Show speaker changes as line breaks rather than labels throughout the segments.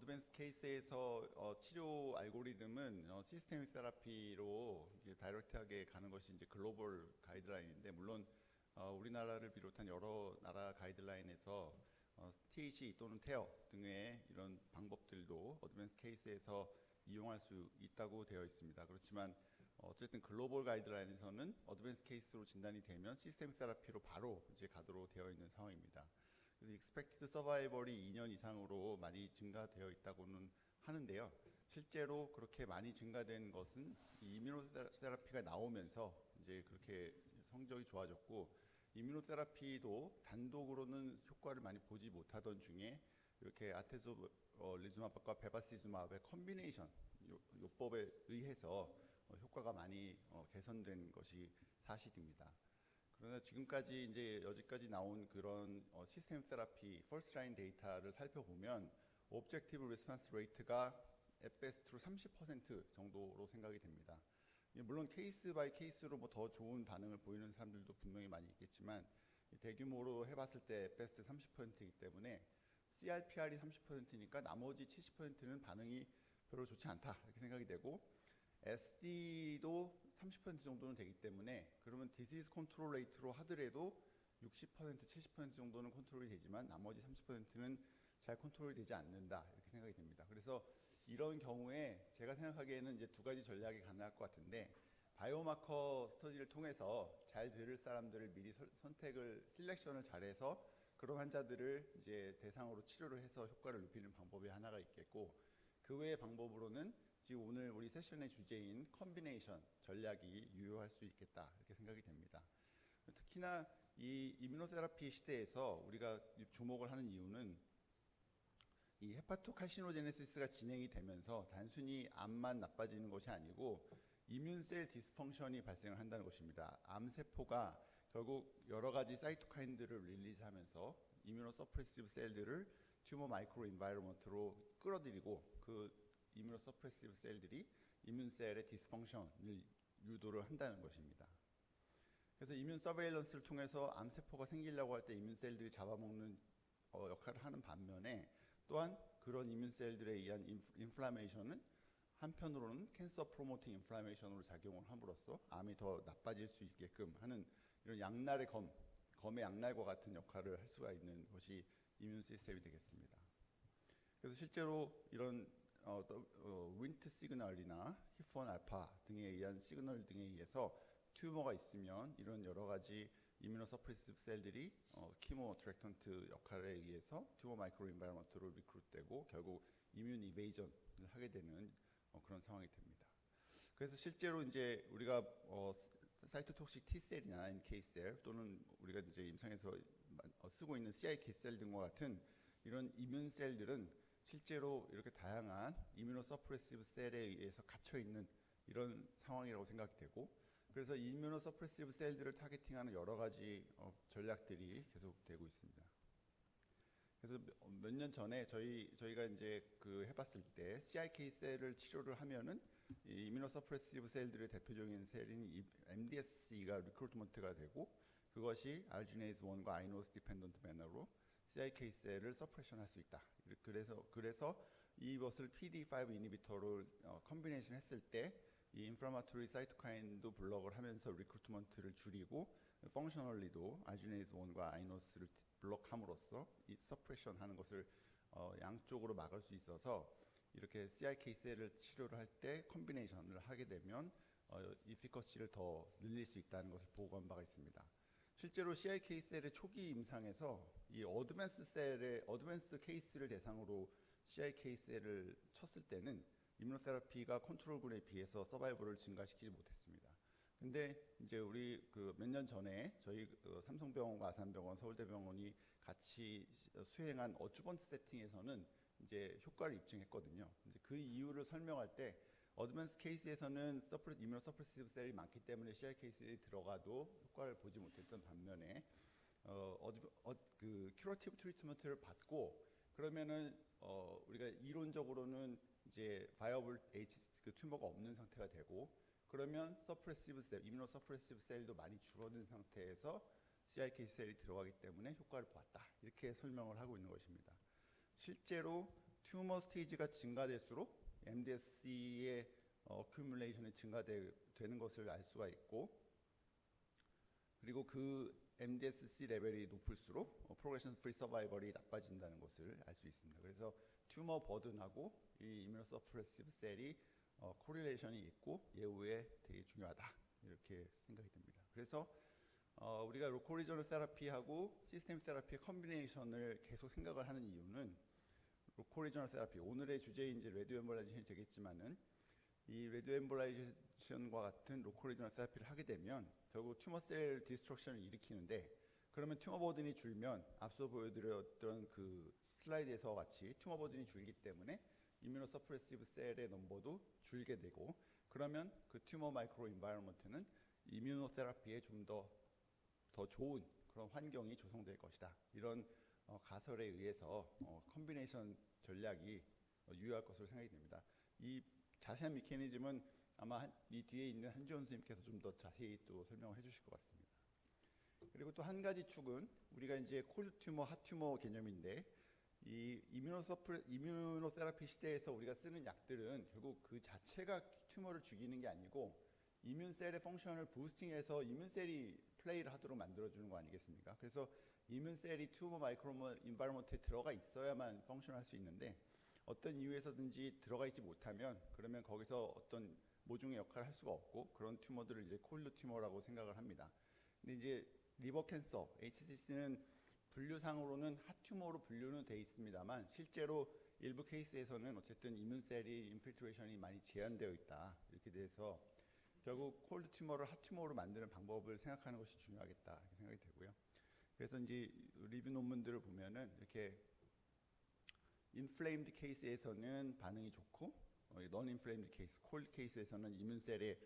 어드밴스 케이스에서 치료 알고리즘은 시스테믹 테라피로 이게 다이렉트하게 가는 것이 이제 글로벌 가이드라인인데, 물론 우리나라를 비롯한 여러 나라 가이드라인에서 TAC 또는 테어 등의 이런 방법들도 어드밴스 케이스에서 이용할 수 있다고 되어 있습니다. 그렇지만 어쨌든 글로벌 가이드라인에서는 어드밴스 케이스로 진단이 되면 시스테믹 테라피로 바로 이제 가도록 되어 있는 상황입니다. 그래서 익스펙티드 서바이벌이 2년 이상으로 많이 증가되어 있다고는 하는데요. 실제로 그렇게 많이 증가된 것은 이 이뮤노테라피가 나오면서 이제 그렇게 성적이 좋아졌고, 이뮤노테라피도 단독으로는 효과를 많이 보지 못하던 중에 이렇게 아테조리즈마브과 베바시즈마브의 컨비네이션 요법에 의해서 효과가 많이 개선된 것이 사실입니다. 그러나 지금까지 이제 여기까지 나온 그런 시스템 테라피 퍼스트 라인 데이터를 살펴보면 오브젝티브 리스폰스 레이트가 앳베스트로 30% 정도로 생각이 됩니다. 물론 케이스 바이 케이스로 뭐 더 좋은 반응을 보이는 사람들도 분명히 많이 있겠지만, 대규모로 해봤을 때 앳베스트 30%이기 때문에 CRPR이 30%니까 나머지 70%는 반응이 별로 좋지 않다 이렇게 생각이 되고, SD도 30% 정도는 되기 때문에 그러면 디지즈 컨트롤 레이트로 하더라도 60% 70% 정도는 컨트롤이 되지만 나머지 30%는 잘 컨트롤이 되지 않는다 이렇게 생각이 됩니다. 그래서 이런 경우에 제가 생각하기에는 이제 두 가지 전략이 가능할 것 같은데, 바이오마커 스터디를 통해서 잘 들을 사람들을 미리 선택을 실렉션을 잘해서 그런 환자들을 이제 대상으로 치료를 해서 효과를 높이는 방법이 하나가 있겠고, 그 외의 방법으로는 지금 오늘 우리 세션의 주제인 컨비네이션 전략이 유효할 수 있겠다 이렇게 생각이 됩니다. 특히나 이 이뮤노테라피 시대에서 우리가 주목을 하는 이유는 이 헤파토칼시노제네시스가 진행이 되면서 단순히 암만 나빠지는 것이 아니고 이뮨셀 디스펑션이 발생을 한다는 것입니다. 암세포가 결국 여러 가지 사이토카인들을 릴리즈하면서 이뮤노서프레시브 셀들을 튜머 마이크로 인바이러먼트로 끌어들이고, 그 이뮤노서프레시브 셀들이 이뮨셀의 디스펑션을 유도를 한다는 것입니다. 그래서 이뮨 서베일런스를 통해서 암세포가 생기려고 할 때 이뮨셀들이 잡아먹는 역할을 하는 반면에, 또한 그런 이뮨셀들에 의한 인플라메이션은 한편으로는 캔서 프로모팅 인플라메이션으로 작용을 함으로써 암이 더 나빠질 수 있게끔 하는 이런 양날의 검의 양날과 같은 역할을 할 수가 있는 것이 이뮨 시스템이 되겠습니다. 그래서 실제로 이런 윈트 시그널이나 히폰 알파 등에 의한 시그널 등에 의해서 튜머가 있으면 이런 여러 가지 이뮤노서프레시브 셀들이 키모 트랙턴트 역할에 의해서 튜머 마이크로 인바이러먼트로 리크루트되고 결국 이뮨 이베이전을 하게 되는 그런 상황이 됩니다. 그래서 실제로 이제 우리가 사이토톡식 T셀이나 NK셀 또는 우리가 이제 임상에서 쓰고 있는 CIK셀 등과 같은 이런 이뮨셀들은 실제로 이렇게 다양한 이뮤노서프레시브 셀에 의해서 갇혀 있는 이런 상황이라고 생각이 되고, 그래서 이뮤노서프레시브 셀들을 타겟팅하는 여러 가지 전략들이 계속 되고 있습니다. 그래서 몇 년 전에 저희가 이제 그 해봤을 때 CIK 셀을 치료를 하면은 이 이뮤노서프레시브 셀들의 대표적인 셀인 MDSC가 리크루트먼트가 되고, 그것이 알지네이즈 1과 아이노스 디펜던트 매너로 CIK 셀을 서프레션 할 수 있다. 그래서 이것을 PD5 이니비터로 컨비네이션 했을 때 이 인플라마토리 사이토카인도 블럭을 하면서 리크루트먼트를 줄이고, 펑셔널리도 알지네이즈 1과 아이노스를 블럭함으로써 이 서프레션 하는 것을 양쪽으로 막을 수 있어서 이렇게 CIK 셀을 치료를 할 때 컨비네이션을 하게 되면 이피커시를 더 늘릴 수 있다는 것을 보고한 바가 있습니다. 실제로 CIK 셀의 초기 임상에서 이 어드밴스 케이스를 대상으로 CIK 셀을 쳤을 때는 이뮤노테라피가 컨트롤군에 비해서 서바이벌을 증가시키지 못했습니다. 근데 이제 우리 그 몇 년 전에 저희 삼성병원과 아산병원, 서울대병원이 같이 수행한 어주번트 세팅에서는 이제 효과를 입증했거든요. 이제 그 이유를 설명할 때 어드밴스 케이스에서는 이뮤노서프레시브 셀이 많기 때문에 CIK 셀이 들어가도 효과를 보지 못했던 반면에 그 큐러티브 트리트먼트를 받고 그러면은 우리가 이론적으로는 이제 바이어블 그 튜머가 없는 상태가 되고, 그러면 서프레시브 셀, 이뮤노서프레시브 셀도 많이 줄어든 상태에서 CIK 셀이 들어가기 때문에 효과를 보았다. 이렇게 설명을 하고 있는 것입니다. 실제로 튜머 스테이지가 증가될수록 MDSC의 어큐뮬레이션이 증가되는 것을 알 수가 있고, 그리고 그 MDSC 레벨이 높을수록 프로그레션 프리 서바이벌이 나빠진다는 것을 알 수 있습니다. 그래서 튜머 버든하고 이 이뮤노 서프레시브 셀이 코릴레이션이 있고 예후에 되게 중요하다, 이렇게 생각이 듭니다. 그래서 우리가 로컬 리저널 세라피하고 시스템 세라피의 컨비네이션을 계속 생각을 하는 이유는, 로컬 리저널 세라피, 오늘의 주제인 이제 레디오 엠볼라이제이션이 되겠지만은, 이 레디오 엠볼라이제이션과 같은 로컬 리저널 세라피를 하게 되면 결국 튜머 셀 디스트럭션을 일으키는데, 그러면 튜머 버든이 줄면 앞서 보여드렸던 그 슬라이드에서 같이 튜머 버든이 줄기 때문에 이뮤노 서프레시브 셀의 넘버도 줄게 되고, 그러면 그 튜머 마이크로 인바이러먼트는 이뮤노 세라피에 좀 더 좋은 그런 환경이 조성될 것이다. 이런 가설에 의해서 컨비네이션 전략이 유효할 것으로 생각이 됩니다. 이 자세한 메커니즘은 아마 이 뒤에 있는 한지원 선생님께서 좀 더 자세히 또 설명을 해주실 것 같습니다. 그리고 또 한 가지 축은 우리가 이제 콜드 튜머, 핫 튜머 개념인데, 이 이뮤노 세라피 시대에서 우리가 쓰는 약들은 결국 그 자체가 튜머를 죽이는 게 아니고 이뮨 셀의 펑션을 부스팅해서 이뮨 셀이 플레이를 하도록 만들어주는 거 아니겠습니까? 그래서 이뮨 셀이 튜머 마이크로 인바이러먼트에 들어가 있어야만 펑션할 수 있는데, 어떤 이유에서든지 들어가 있지 못하면 그러면 거기서 어떤 모종의 역할을 할 수가 없고, 그런 튜머들을 이제 콜드 튜머라고 생각을 합니다. 근데 이제 리버 캔서, HCC는 분류상으로는 핫 튜머로 분류는 돼 있습니다만, 실제로 일부 케이스에서는 어쨌든 이뮨 셀이 인필트레이션이 많이 제한되어 있다, 이렇게 돼서 결국 콜드 튜머를 핫 튜머로 만드는 방법을 생각하는 것이 중요하겠다, 이렇게 생각이 되고요. 그래서 이제 리뷰 논문들을 보면은 이렇게 인플레임드 케이스에서는 반응이 좋고, non inflamed 케이스, 콜드 케이스에서는 이뮨 셀에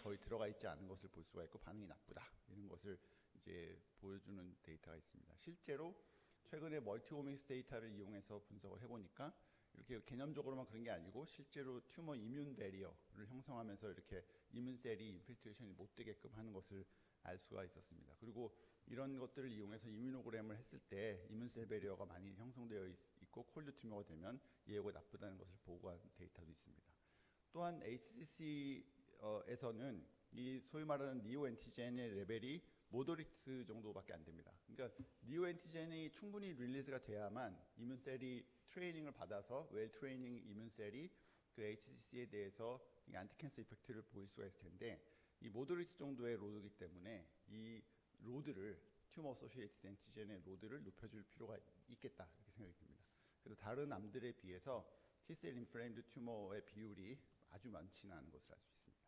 거의 들어가 있지 않은 것을 볼 수가 있고 반응이 나쁘다, 이런 것을 이제 보여주는 데이터가 있습니다. 실제로 최근에 멀티오믹스 데이터를 이용해서 분석을 해보니까 이렇게 개념적으로만 그런 게 아니고 실제로 튜머 이뮨 베리어를 형성하면서 이렇게 이뮨 셀이 인필트레이션이 못 되게끔 하는 것을 알 수가 있었습니다. 그리고 이런 것들을 이용해서 이뮤노그램을 했을 때 이뮨 셀 베리어가 많이 형성되어 있고 콜드 튜머가 되면 예후가 나쁘다는 것을 보고한 데이터도 있습니다. 또한 HCC에서는 이 소위 말하는 니오 엔티젠의 레벨이 모더리트 정도밖에 안 됩니다. 그러니까 니오 엔티젠이 충분히 릴리즈가 돼야만 이뮨 셀이 트레이닝을 받아서 웰 트레이닝 이뮨 셀이 그 HCC에 대해서 안티캔서 이펙트를 보일 수가 있을 텐데, 이 모더리트 정도의 로드이기 때문에 이 로드를 튜머 어소시에이티드 엔티젠의 로드를 높여줄 필요가 있겠다, 이렇게 생각이 듭니다. 그래서 다른 암들에 비해서 T셀 인플레임드 튜머의 비율이 아주 많지는 않은 것을 알 수 있습니다.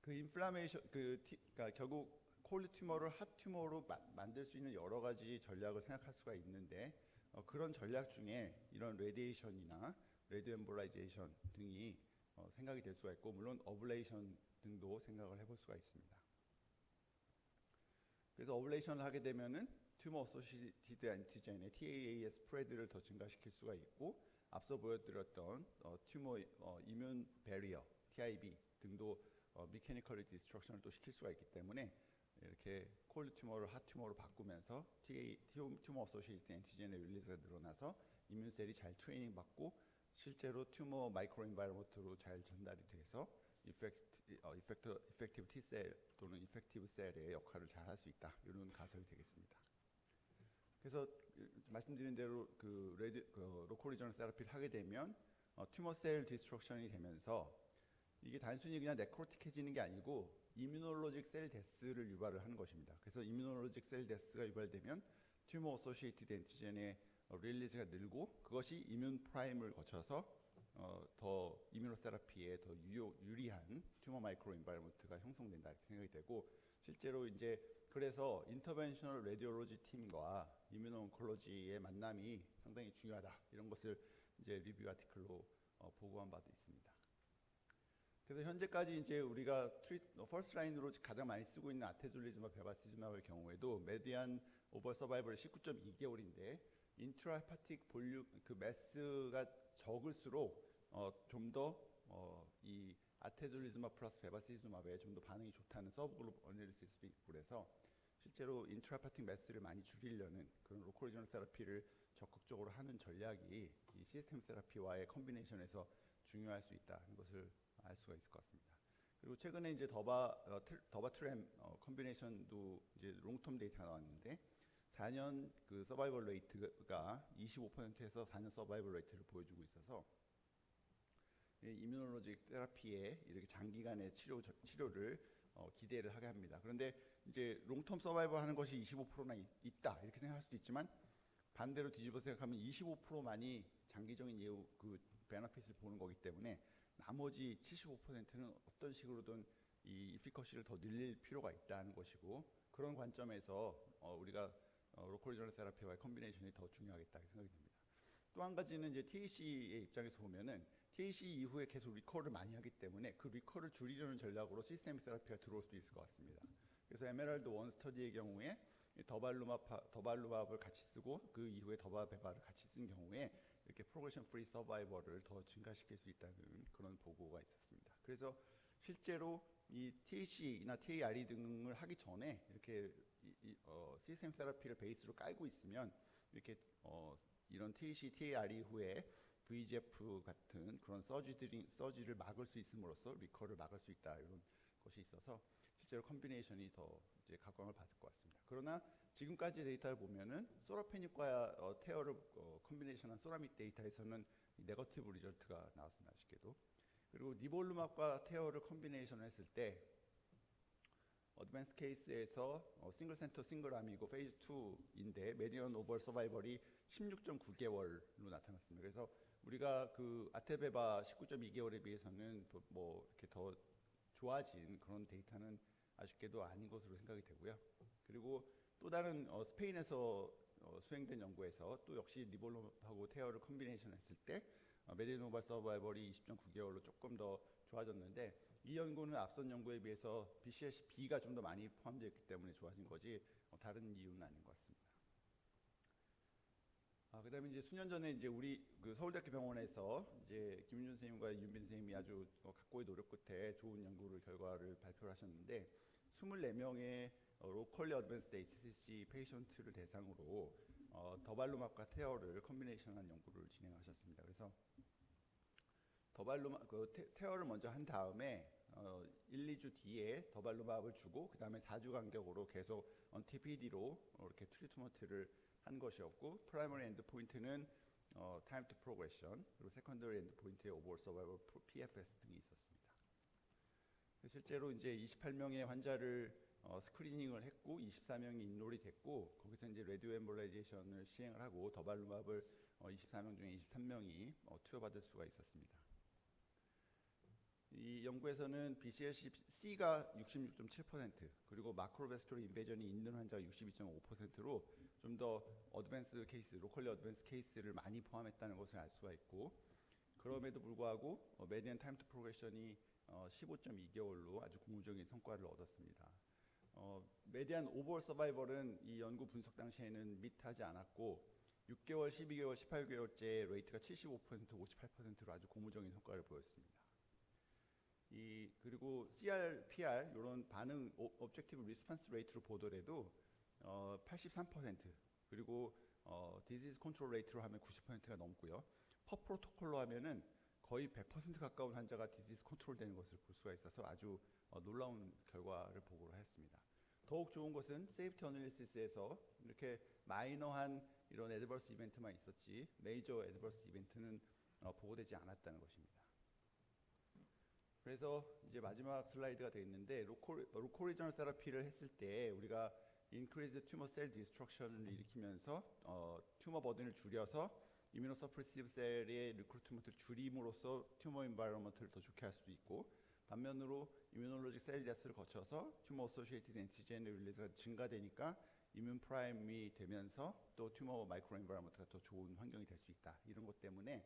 그 인플라메이션, 그러니까 결국 콜드 튜머를 핫 튜머로 만들 수 있는 여러 가지 전략을 생각할 수가 있는데, 그런 전략 중에 이런 레디에이션이나 레디오 엠볼라이제이션 등이 생각이 될 수가 있고, 물론 어블레이션 등도 생각을 해볼 수가 있습니다. 그래서 어블레이션을 하게 되면은 튜머 어소시에이티드 엔티젠의 TAA의 스프레드를 더 증가시킬 수가 있고, 앞서 보여드렸던 튜머 이뮨 베리어 TIB 등도 미케니컬리 디스트럭션을 또 시킬 수가 있기 때문에, 이렇게 콜드 튜머를 핫 튜머로 바꾸면서 튜머 어소시에이티드 엔티젠의 릴리즈가 늘어나서 이뮨 셀이 잘 트레이닝 받고 실제로 튜머 마이크로 인바이러먼트로 잘 전달이 돼서 이펙티브 T셀 또는 이펙티브 셀의 역할을 잘 할 수 있다, 이런 가설이 되겠습니다. 그래서 말씀드린 대로 로컬 리저널 세라피를 하게 되면 튜머 셀 디스트럭션이 되면서 이게 단순히 그냥 네크로틱해지는 게 아니고 이뮤놀로직 셀 데스를 유발을 하는 것입니다. 그래서 이뮤놀로직 셀 데스가 유발되면 튜머 어소시에이티드 엔티젠의 릴리즈가 늘고, 그것이 이뮨 프라임을 거쳐서 더 이뮤노세라피에 더 유리한 튜머 마이크로 인바이러먼트가 형성된다, 이렇게 생각이 되고, 실제로 이제 그래서 인터벤셔널 레디올로지 팀과 이뮤노 온콜로지의 만남이 상당히 중요하다, 이런 것을 이제 리뷰 아티클로 보고한 바도 있습니다. 그래서 현재까지 이제 우리가 퍼스트 라인으로 가장 많이 쓰고 있는 아테졸리즈마 베바시즈마의 경우에도 메디안 오버 서바이벌이 19.2개월인데 인트라헤파틱 볼륨 그 매스가 적을수록 좀 더 이 아테졸리즈마 플러스 베바시즈마에 좀 더 반응이 좋다는 서브그룹 어널리시스도 있고, 그래서 실제로 인트라헤파틱 매스를 많이 줄이려는 그런 로컬 리저널 세라피를 적극적으로 하는 전략이 이 시스템 세라피와의 컨비네이션에서 중요할 수 있다는 것을 알 수가 있을 것 같습니다. 그리고 최근에 이제 더바트램 컨비네이션도 이제 롱텀 데이터가 나왔는데 4년 그 서바이벌 레이트가 25%에서 4년 서바이벌 레이트를 보여주고 있어서 이뮤놀로직 테라피에 이렇게 장기간의 치료를 기대를 하게 합니다. 그런데 이제 롱텀 서바이벌 하는 것이 25%나 있다 이렇게 생각할 수도 있지만 반대로 뒤집어 생각하면 25%만이 장기적인 그 베너핏을 보는 거기 때문에 나머지 75%는 어떤 식으로든 이 이피커시를 더 늘릴 필요가 있다는 것이고 그런 관점에서 우리가 로컬 리저널 세라피와의 컨비네이션이 더 중요하겠다 생각이 듭니다. 또 한 가지는 이제 TAC의 입장에서 보면은 TAC 이후에 계속 리콜을 많이 하기 때문에 그 리콜을 줄이려는 전략으로 시스템 세라피가 들어올 수도 있을 것 같습니다. 그래서 에메랄드 1 스터디의 경우에 더발루밥을 같이 쓰고 그 이후에 더바베바를 같이 쓴 경우에 이렇게 프로그레션 프리 서바이벌을 더 증가시킬 수 있다는 그런 보고가 있었습니다. 그래서 실제로 이 TAC나 TARE 등을 하기 전에 이렇게 시스템 세라피를 베이스로 깔고 있으면 이렇게 이런 TAC, TARE 후에 VEGF 같은 그런 서지를 막을 수 있음으로써 리커를 막을 수 있다 이런 것이 있어서 실제로 컨비네이션이 더 이제 각광을 받을 것 같습니다. 그러나 지금까지 데이터를 보면은 소라페닉과 테어를 컨비네이션한 소라믹 데이터에서는 네거티브 리절트가 나왔습니다. 아쉽게도. 그리고 니볼루맙과 테어를 컨비네이션 했을 때 어드밴스 케이스에서 싱글 센터 싱글암이고 페이즈 2인데 메디언 오버 서바이벌이 16.9개월로 나타났습니다. 그래서 우리가 그 아테베바 19.2개월에 비해서는 뭐 이렇게 더 좋아진 그런 데이터는 아쉽게도 아닌 것으로 생각이 되고요. 그리고 또 다른 스페인에서 수행된 연구에서 또 역시 니볼루맙하고 테어를 컨비네이션 했을 때 메디언 오버 서바이벌이 20.9개월로 조금 더 좋아졌는데 이 연구는 앞선 연구에 비해서 BCLC-B가 좀 더 많이 포함되어 있기 때문에 좋아진 거지 다른 이유는 아닌 것 같습니다. 그다음에 이제 수년 전에 이제 우리 그 서울대학교 병원에서 이제 김윤준 선생님과 윤빈 선생님이 아주 각고의 노력 끝에 좋은 연구를 결과를 발표를 하셨는데 24명의 로컬리 어드밴스드 HCC 페이션트를 대상으로 더발루맙과 테어를 컨비네이션한 연구를 진행하셨습니다. 그래서 테어를 먼저 한 다음에 1, 2주 뒤에 더발루맙을 주고 그 다음에 4주 간격으로 계속 TPD로 이렇게 트리트먼트를 한 것이었고 프라이머리 엔드 포인트는 타임 투 프로그레션 그리고 세컨더리 엔드 포인트의 오버올 서바이벌 PFS 등이 있었습니다. 실제로 이제 28명의 환자를 스크리닝을 했고 24명이 인롤이 됐고 거기서 이제 레디오 엠볼라이제이션을 시행을 하고 더발루맙을 24명 중에 23명이 투여받을 수가 있었습니다. 이 연구에서는 BCLC-C가 66.7% 그리고 마크로베스큐러 인베전이 있는 환자가 62.5%로 좀 더 어드밴스 케이스, 로컬리 어드밴스 케이스를 많이 포함했다는 것을 알 수가 있고 그럼에도 불구하고 메디안 타임 투 프로그레션이 15.2개월로 아주 고무적인 성과를 얻었습니다. 메디안 오버올 서바이벌은 이 연구 분석 당시에는 미트하지 않았고 6개월, 12개월, 18개월째 레이트가 75%, 58%로 아주 고무적인 성과를 보였습니다. 그리고 CR/PR 이런 반응 objective response rate로 보더라도 83% 그리고 disease control rate로 하면 90%가 넘고요. per protocol로 하면은 거의 100% 가까운 환자가 디지즈 컨트롤 되는 것을 볼 수가 있어서 아주 놀라운 결과를 보고를 했습니다. 더욱 좋은 것은 세이프티 어널리시스에서 이렇게 마이너한 이런 애드버스 이벤트만 있었지 메이저 애드버스 이벤트는 보고되지 않았다는 것입니다. 그래서 이제 마지막 슬라이드가 되어 있는데 로컬 리저널 세라피를 했을 때 우리가 increased tumor cell destruction을 일으키면서 튜머 버든을 줄여서 이뮤노서프레시브 셀의 리크루트먼트를 줄임으로써 튜머 인바이러먼트를 더 좋게 할 수도 있고 반면으로 이뮤놀로직 셀 데스를 거쳐서 튜머 어소시에이티드 엔티젠의 릴리즈가 증가되니까 이뮨 프라임이 되면서 또 튜머 마이크로 인바이러먼트가 더 좋은 환경이 될 수 있다. 이런 것 때문에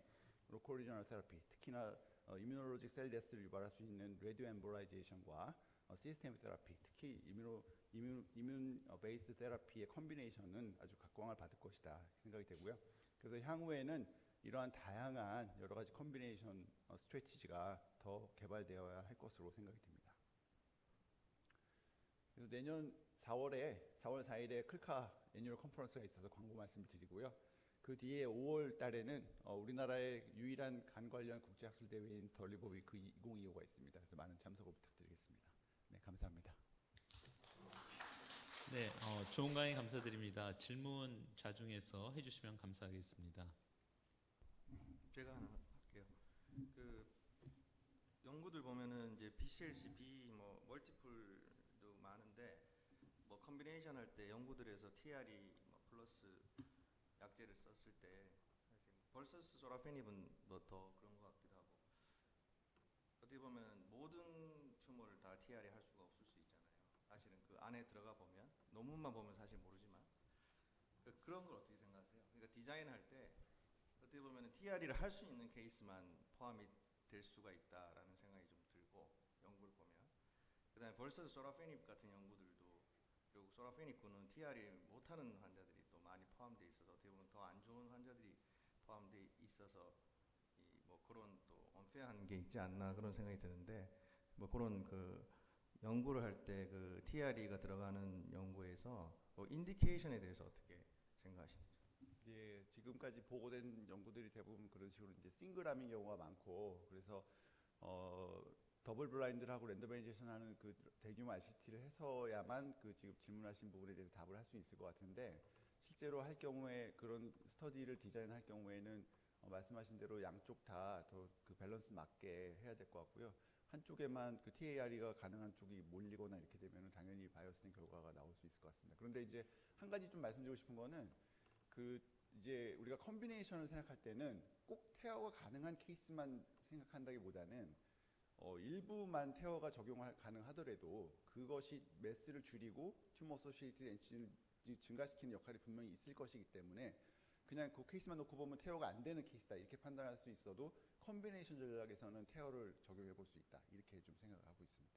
로컬 리저널 세라피 특히나 이뮤놀로직 셀 데스를 유발할 수 있는 레디오 엠볼라이제이션과 시스템 세라피 특히 이뮨 베이스드 세라피의 컨비네이션은 아주 각광을 받을 것이다 생각이 되고요. 그래서 향후에는 이러한 다양한 여러 가지 컨비네이션 스트래티지가 더 개발되어야 할 것으로 생각이 됩니다. 그래서 내년 4월 4일에 클카 애뉴얼 컨퍼런스가 있어서 광고 말씀을 드리고요. 그 뒤에 5월 달에는 우리나라의 유일한 간 관련 국제학술 대회인 더 리버 위크 2025가 있습니다. 그래서 많은 참석을 부탁드리겠습니다. 네, 감사합니다.
네, 좋은 강의 감사드립니다. 질문 자중해서 해주시면 감사하겠습니다.
제가 하나 할게요. 그 연구들 보면은 이제 BCLC, B 뭐 멀티플도 많은데 뭐 컨비네이션 할 때 연구들에서 TRE 뭐 플러스 약제를 썼을 때 벌서스 소라페닙은 뭐 더 그런 것 같기도 하고 어떻게 보면 모든 튜머를 다 TRE 할 수가 없을 수 있잖아요. 사실은 그 안에 들어가 보면 논문만 보면 사실 모르지만 그런 걸 어떻게 생각하세요? 그러니까 디자인할 때 어떻게 보면 TRE를 할 수 있는 케이스만 포함이 될 수가 있다라는 생각이 좀 들고 연구를 보면 그다음에 벌써 소라페닙 같은 연구들도 결국 소라페닙군은 TRE 못하는 환자들이 또 많이 포함되어 있어서 어떻게 보면 더 안 좋은 환자들이 포함되어 있어서 뭐 그런 또 언페어한 게 있지 않나 그런 생각이 드는데 뭐 그런 그 연구를 할 때 그 TRE가 들어가는 연구에서 인디케이션에 대해서 어떻게 생각하시나요?
예, 지금까지 보고된 연구들이 대부분 그런 식으로 이제 싱글암인 경우가 많고 그래서 더블 블라인드하고 랜더마이제이션 하는 그 대규모 RCT를 해서야만 그 지금 질문하신 부분에 대해서 답을 할 수 있을 것 같은데 실제로 할 경우에 그런 스터디를 디자인할 경우에는 말씀하신 대로 양쪽 다 더 그 밸런스 맞게 해야 될 것 같고요. 한쪽에만 그 TARE가 가능한 쪽이 몰리거나 이렇게 되면 당연히 바이어스된 결과가 나올 수 있을 것 같습니다. 그런데 이제 한 가지 좀 말씀드리고 싶은 거는 그 이제 우리가 컨비네이션을 생각할 때는 꼭 태어가 가능한 케이스만 생각한다기보다는 일부만 태어가 적용 가능하더라도 그것이 매스를 줄이고 튜머 어소시에이티드 엔티진을 증가시키는 역할이 분명히 있을 것이기 때문에 그냥 그 케이스만 놓고 보면 태어가 안 되는 케이스다 이렇게 판단할 수 있어도 컨비네이션 전략에서는 태어를 적용해 볼 수 있다 이렇게 좀 생각을 하고 있습니다.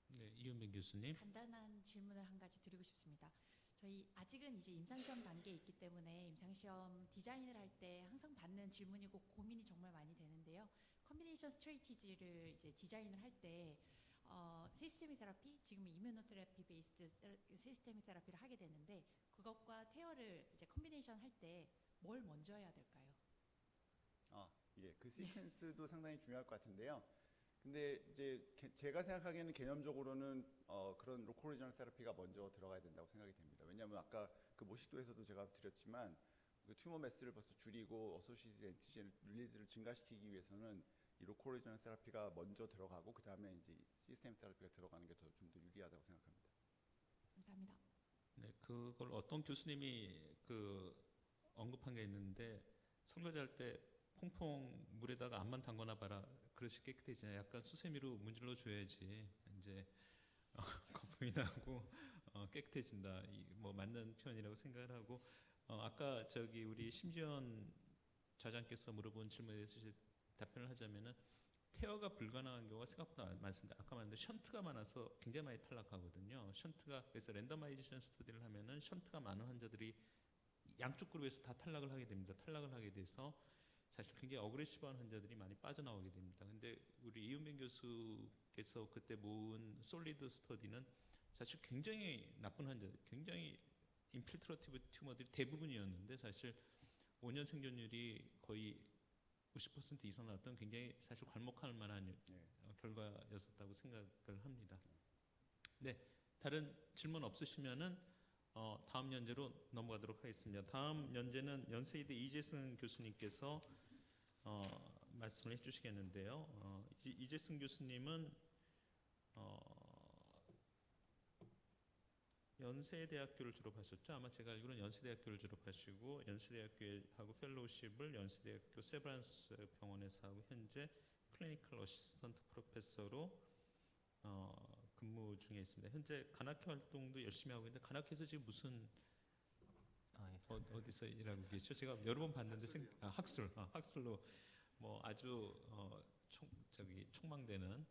네, 이은빈 교수님.
간단한 질문을 한 가지 드리고 싶습니다. 저희 아직은 이제 임상시험 단계에 있기 때문에 임상시험 디자인을 할 때 항상 받는 질문이고 고민이 정말 많이 되는데요. 컨비네이션 스트레이티지를 이제 디자인을 할 때 시스테믹 테라피, 지금 이뮤노테라피 베이스드 시스테믹 테라피를 하게 되는데 그것과 태어를 이제 컨비네이션 할 때 뭘 먼저 해야 될까요?
예, 그 시퀀스도 상당히 중요할 것 같은데요. 근데 이제 제가 생각하기에는 개념적으로는 그런 로컬 리저널 테라피가 먼저 들어가야 된다고 생각이 됩니다. 왜냐하면 아까 그 모시도에서도 제가 드렸지만 그 튜머 매스를 벌써 줄이고 어소시에이티드 엔티젠 릴리즈를 증가시키기 위해서는 이 로컬 리저널 테라피가 먼저 들어가고 그 다음에 이제 시스템 테라피가 들어가는 게 좀 더 유리하다고 생각합니다.
감사합니다.
네, 그걸 어떤 교수님이 그 언급한 게 있는데 설거지할 때 퐁퐁 물에다가 암만 담거나 봐라 그릇이 깨끗해지냐 약간 수세미로 문질러 줘야지 이제 거품이 나고 깨끗해진다 뭐 맞는 표현이라고 생각을 하고 아까 저기 우리 심지연 좌장께서 물어본 질문에 대해서 답변을 하자면은 태어가 불가능한 경우가 생각보다 많습니다. 아까 말했는데 션트가 많아서 굉장히 많이 탈락하거든요. 션트가 그래서 랜더마이제이션 스터디를 하면은 션트가 많은 환자들이 양쪽 그룹에서 다 탈락을 하게 됩니다. 탈락을 하게 돼서 사실 굉장히 어그레시브한 환자들이 많이 빠져나오게 됩니다. 근데 우리 이은빈 교수께서 그때 모은 솔리드 스터디는 사실 굉장히 나쁜 환자들, 굉장히 인필트러티브 튜머들이 대부분이었는데 사실 5년 생존율이 거의 50% 이상 나왔던 굉장히 사실 괄목할 만한 결과였었다고 생각을 합니다. 네, 다른 질문 없으시면은 다음 연재로 넘어가도록 하겠습니다. 다음 연재는 연세이대 이재승 교수님께서 말씀을 해주시겠는데요. 이재승 교수님은 연세대학교를 졸업하셨죠. 아마 제가 알기로는 연세대학교를 졸업하시고 연세대학교하고 펠로우십을 연세대학교 세브란스 병원에서 하고 현재 클리니컬 어시스턴트 프로페서로 근무 중에 있습니다. 현재 간학회 활동도 열심히 하고 있는데 간학회에서 지금 무슨 어디서 일하고 계시죠? 제가 여러 번 봤는데 학술로 뭐 아주 촉망되는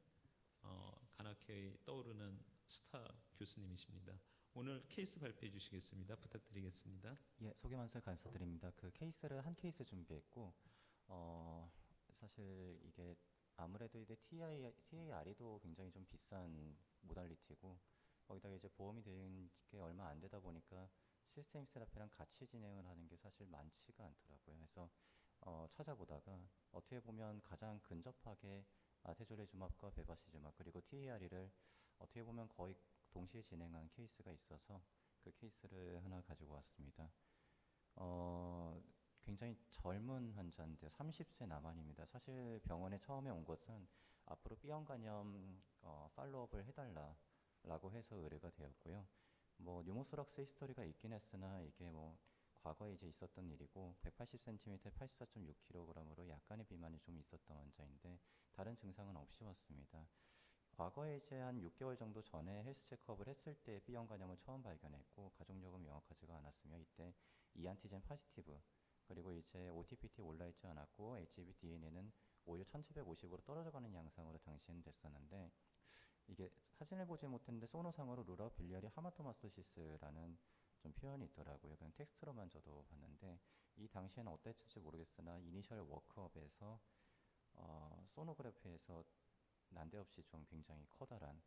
간학회에 떠오르는 스타 교수님이십니다. 오늘 케이스 발표해 주시겠습니다. 부탁드리겠습니다.
예, 소개 말씀 감사드립니다. 그 케이스를 한 케이스 준비했고 사실 이게 아무래도 이제 TARE도 굉장히 좀 비싼 모달리티고 거기다가 이제 보험이 된 게 얼마 안 되다 보니까 시스테믹 세라피랑 같이 진행을 하는 게 사실 많지가 않더라고요. 그래서 찾아보다가 어떻게 보면 가장 근접하게 아테졸리주맙과 베바시즈맙 그리고 TAR이를 어떻게 보면 거의 동시에 진행한 케이스가 있어서 그 케이스를 하나 가지고 왔습니다. 굉장히 젊은 환자인데 30세 나만입니다. 사실 병원에 처음에 온 것은 앞으로 B형 간염 팔로업을 해달라라고 해서 의뢰가 되었고요. 뭐 뉴모소락스 히스토리가 있긴 했으나 이게 뭐 과거에 이제 있었던 일이고 180cm, 84.6kg으로 약간의 비만이 좀 있었던 환자인데 다른 증상은 없이 왔습니다. 과거에 이제 한 6개월 정도 전에 헬스 체크업을 했을 때 B형 간염을 처음 발견했고 가족력은 명확하지가 않았으며 이때 이안티젠 파지티브 그리고 이제 OTPT 올라있지 않았고 HB DNA는 오히려 1750으로 떨어져가는 양상으로 당시에는 됐었는데 이게 사진을 보지 못했는데 소노상으로 루라 빌리아리 하마토마스토시스라는 좀 표현이 있더라고요. 그냥 텍스트로만 저도 봤는데 이 당시에는 어땠을지 모르겠으나 이니셜 워크업에서 소노그래피에서 난데없이 좀 굉장히 커다란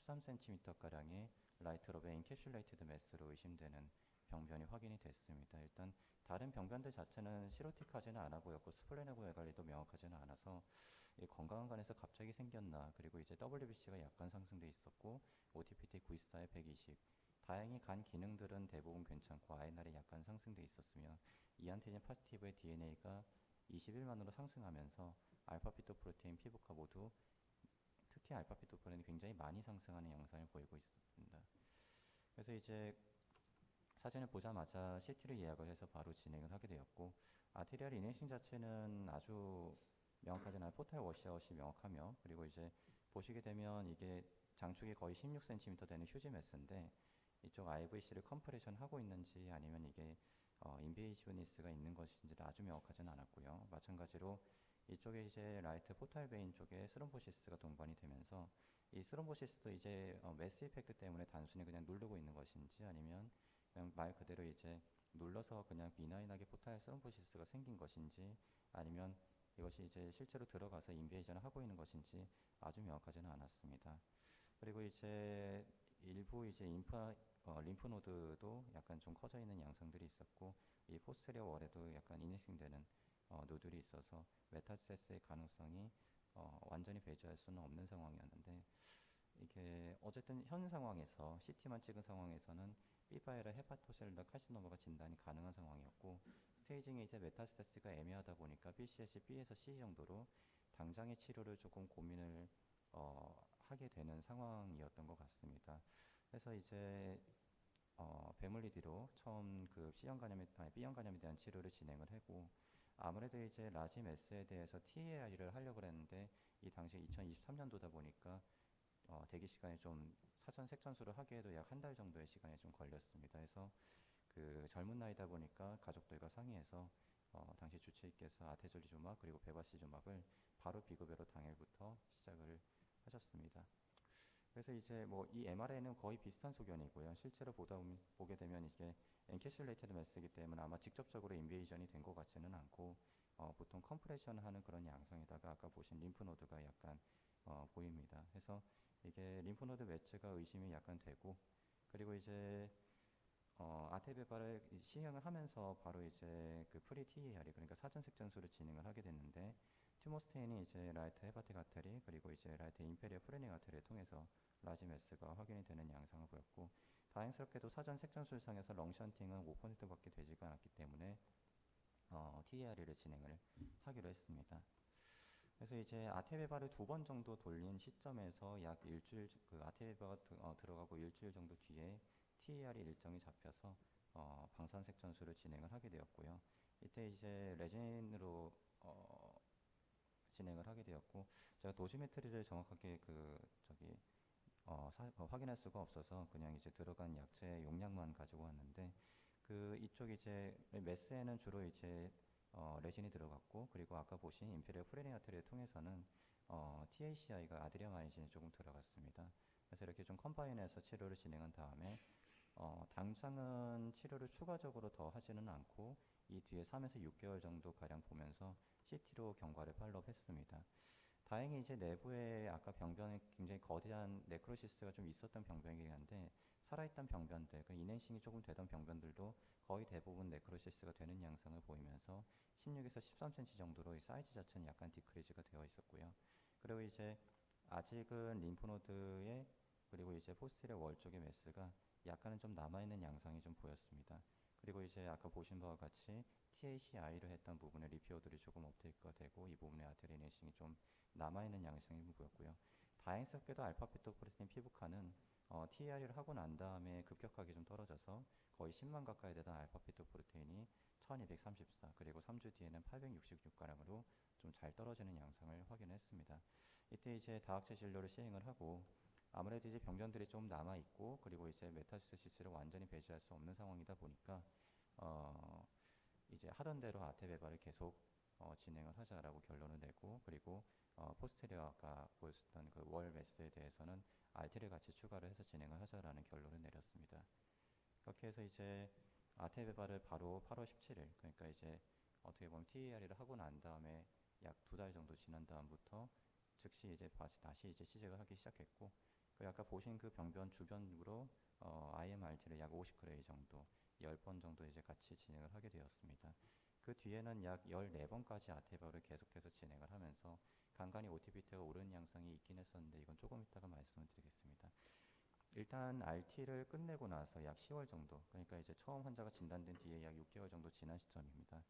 13cm가량의 라이트롭의 인캡슐레이티드 매스로 의심되는 병변이 확인이 됐습니다. 일단 다른 병변들 자체는 시로틱하지는 않아 보였고 스플레네고 외관리도 명확하지는 않아서 건강한 간에서 갑자기 생겼나 그리고 이제 WBC가 약간 상승돼 있었고 OTPT 924에 120 다행히 간 기능들은 대부분 괜찮고 INR이 약간 상승돼 있었으며 이안티젠 파지티브의 DNA가 21만으로 상승하면서 알파피토프로테인 피부과 모두 특히 알파피토프로테인이 굉장히 많이 상승하는 양상을 보이고 있습니다. 그래서 이제 사진을 보자마자 CT를 예약을 해서 바로 진행을 하게 되었고 아테리얼 이네싱 자체는 아주 명확하지 않아요. 포탈 워시아웃이 명확하며 그리고 이제 보시게 되면 이게 장축이 거의 16cm 되는 휴지 매스인데 이쪽 IVC를 컴프레션 하고 있는지 아니면 이게 인베이지브니스가 있는 것인지를 아주 명확하지는 않았고요. 마찬가지로 이쪽에 이제 라이트 포탈 베인 쪽에 스롬보시스가 동반이 되면서 이 스롬보시스도 이제 매스 이펙트 때문에 단순히 그냥 누르고 있는 것인지 아니면 그냥 말 그대로 이제 눌러서 그냥 비나인하게 포탈 스롬보시스가 생긴 것인지 아니면 이것이 이제 실제로 들어가서 인베이전을 하고 있는 것인지 아주 명확하지는 않았습니다. 그리고 이제 일부 이제 림프노드도 약간 좀 커져 있는 양상들이 있었고 이 포스테리어 월에도 약간 이니싱되는 노들이 있어서 메타스테스의 가능성이 완전히 배제할 수는 없는 상황이었는데 이게 어쨌든 현 상황에서 CT만 찍은 상황에서는 B바이럴 헤파토셀룰러 카시노마가 진단이 가능한 상황이었고 스테이징이 이제 메타스테스가 애매하다 보니까 BCS이 B에서 C 정도로 당장의 치료를 조금 고민을 하게 되는 상황이었던 것 같습니다. 그래서 이제 배물리 뒤로 처음 그 B형 간염에 대한 치료를 진행을 하고 아무래도 이제 라지 메스에 대해서 TAR을 하려고 했는데 이 당시 2023년도다 보니까 대기 시간이 좀 사전 색전수를 하기에도 약 한 달 정도의 시간이 좀 걸렸습니다. 그래서 그 젊은 나이다 보니까 가족들과 상의해서 당시 주치의께서 아테졸리주맙 그리고 베바시주맙을 바로 비급여로 당일부터 시작을 하셨습니다. 그래서 이제 뭐 이 MRA는 거의 비슷한 소견이고요. 실제로 보게 되면 이게 엔캐슐레이티드 매스이기 때문에 아마 직접적으로 인베이전이 된 것 같지는 않고 보통 컴프레션 하는 그런 양상에다가 아까 보신 림프노드가 약간 보입니다. 그래서 이게 림프노드 매체가 의심이 약간 되고 그리고 이제 아테베바를 시행을 하면서 바로 이제 그 프리 TAR이 그러니까 사전 색전수를 진행을 하게 됐는데 튜모스테인이 이제 라이트 헤파틱 아테리 그리고 이제 라이트 인페리어 프레닝 아테리를 통해서 라지 매스가 확인이 되는 양상을 보였고 다행스럽게도 사전 색전술상에서 렁션팅은 5%밖에 되지가 않았기 때문에 TAR을 진행을 하기로 했습니다. 그래서 이제 아테베바를 2번 정도 돌린 시점에서 약 일주일 그 아테베바가 들어가고 일주일 정도 뒤에 TAR이 일정이 잡혀서 방산 색전술을 진행을 하게 되었고요. 이때 이제 레진으로 진행을 하게 되었고 제가 도시메트리를 정확하게 확인할 수가 없어서 그냥 이제 들어간 약재 용량만 가지고 왔는데 그 이쪽 이제 메스에는 주로 이제 레진이 들어갔고 그리고 아까 보신 인페리어 프레닝 아테리를 통해서는 TACI가 아드리아마이진이 조금 들어갔습니다. 그래서 이렇게 좀 컴바인해서 치료를 진행한 다음에 당장은 치료를 추가적으로 더 하지는 않고 이 뒤에 3에서 6개월 정도 가량 보면서 CT로 경과를 팔로우했습니다. 다행히 이제 내부에 아까 병변에 굉장히 거대한 네크로시스가 좀 있었던 병변이긴 한데 살아있던 병변들, 그 인행싱이 조금 되던 병변들도 거의 대부분 네크로시스가 되는 양상을 보이면서 16에서 13cm 정도로 이 사이즈 자체는 약간 디크리즈가 되어 있었고요. 그리고 이제 아직은 림프노드에 그리고 이제 포스티리어 월 쪽의 매스가 약간은 좀 남아있는 양상이 좀 보였습니다. 그리고 이제 아까 보신 바와 같이 TACI를 했던 부분에 리피어들이 조금 업테이크가 되고 이 부분에 아테리 내싱이 좀 남아있는 양상이 보였고요. 다행스럽게도 알파피토프로틴 피부과는 TAR을 하고 난 다음에 급격하게 좀 떨어져서 거의 10만 가까이 되던 알파피토프로테인이 1234 그리고 3주 뒤에는 866가량으로 좀 잘 떨어지는 양상을 확인했습니다. 이때 이제 다학제 진료를 시행을 하고 아무래도 이제 병변들이 좀 남아 있고 그리고 이제 메타스테시스를 완전히 배제할 수 없는 상황이다 보니까 이제 하던 대로 아테베바를 계속 진행을 하자라고 결론을 내고 그리고 포스테리어 아까 보였던 그 월 매스에 대해서는 RT를 같이 추가를 해서 진행을 하자라는 결론을 내렸습니다. 그렇게 해서 이제 아테베바를 바로 8월 17일 그러니까 이제 어떻게 보면 TAR을 하고 난 다음에 약 2달 정도 지난 다음부터 즉시 이제 다시 이제 시작을 하기 시작했고 그리고 아까 보신 그 병변 주변으로 IMRT를 약 50g 정도 10번 정도 이제 같이 진행을 하게 되었습니다. 그 뒤에는 약 14번까지 아테베바를 계속해서 진행을 하면서 간간히 OTPT가 오르는 양상이 있긴 했었는데 이건 조금 이따가 말씀을 드리겠습니다. 일단 RT를 끝내고 나서 약 10월 정도 그러니까 이제 처음 환자가 진단된 뒤에 약 6개월 정도 지난 시점입니다.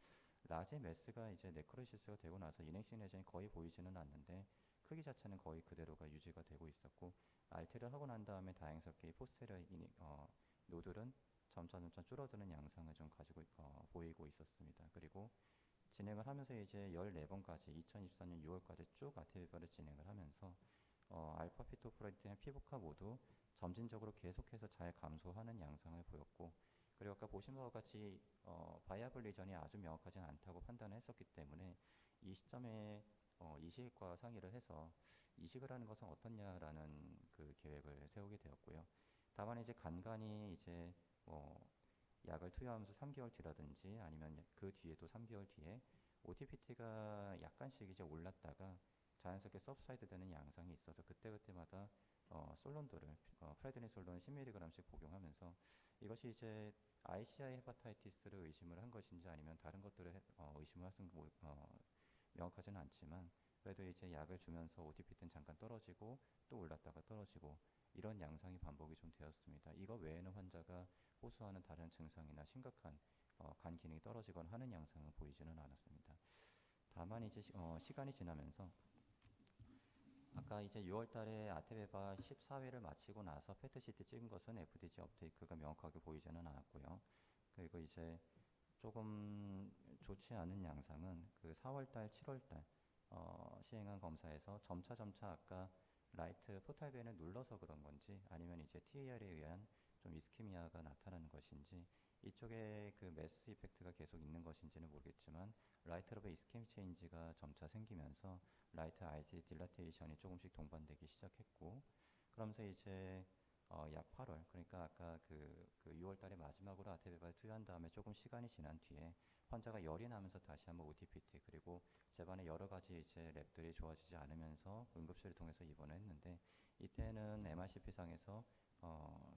라제 메스가 이제 네크로시스가 되고 나서 인행싱 레전이 거의 보이지는 않는데 크기 자체는 거의 그대로가 유지가 되고 있었고 RT를 하고 난 다음에 다행스럽게 포스테리어 노들은 점차 줄어드는 양상을 좀 가지고 보이고 있었습니다. 그리고 진행을 하면서 이제 14번까지 2024년 6월까지 쭉 아테베바를 진행을 하면서 알파피토프로틴의 피부과 모두 점진적으로 계속해서 잘 감소하는 양상을 보였고 그리고 아까 보신 바와 같이 바이아블 리전이 아주 명확하지는 않다고 판단을 했었기 때문에 이 시점에 이식과 상의를 해서 이식을 하는 것은 어떻냐라는 그 계획을 세우게 되었고요. 다만 이제 간간히 이제 약을 투여하면서 3개월 뒤라든지 아니면 그 뒤에도 3개월 뒤에 OTPT가 약간씩 이제 올랐다가 자연스럽게 서브사이드 되는 양상이 있어서 그때그때마다 솔론도를 프레드니솔론을 10mg씩 복용하면서 이것이 이제 ICI 헤파타이티스를 의심을 한 것인지 아니면 다른 것들을 의심을 할수 명확하지는 않지만 그래도 이제 약을 주면서 OTPT는 잠깐 떨어지고 또 올랐다가 떨어지고 이런 양상이 반복이 좀 되었습니다. 이거 외에는 환자가 호소하는 다른 증상이나 심각한 간 기능이 떨어지거나 하는 양상은 보이지는 않았습니다. 다만 이제 시간이 지나면서 아까 이제 6월 달에 아테베바 14회를 마치고 나서 페트CT 찍은 것은 FDG 업테이크가 명확하게 보이지는 않았고요. 그리고 이제 조금 좋지 않은 양상은 그 4월 달, 7월 달 시행한 검사에서 점차 아까 라이트 포탈벤을 눌러서 그런 건지 아니면 이제 TAR에 의한 좀 이스케미아가 나타나는 것인지 이쪽에 그 매스 이펙트가 계속 있는 것인지는 모르겠지만 라이트 로브 이스케미 체인지가 점차 생기면서 라이트 RT 딜라테이션이 조금씩 동반되기 시작했고 그러면서 이제 약 8월 그러니까 아까 그 6월 달에 마지막으로 아테베바를 투여한 다음에 조금 시간이 지난 뒤에 환자가 열이 나면서 다시 한번 OTPT 그리고 제반에 여러 가지 이제 랩들이 좋아지지 않으면서 응급실을 통해서 입원을 했는데 이때는 MRCP상에서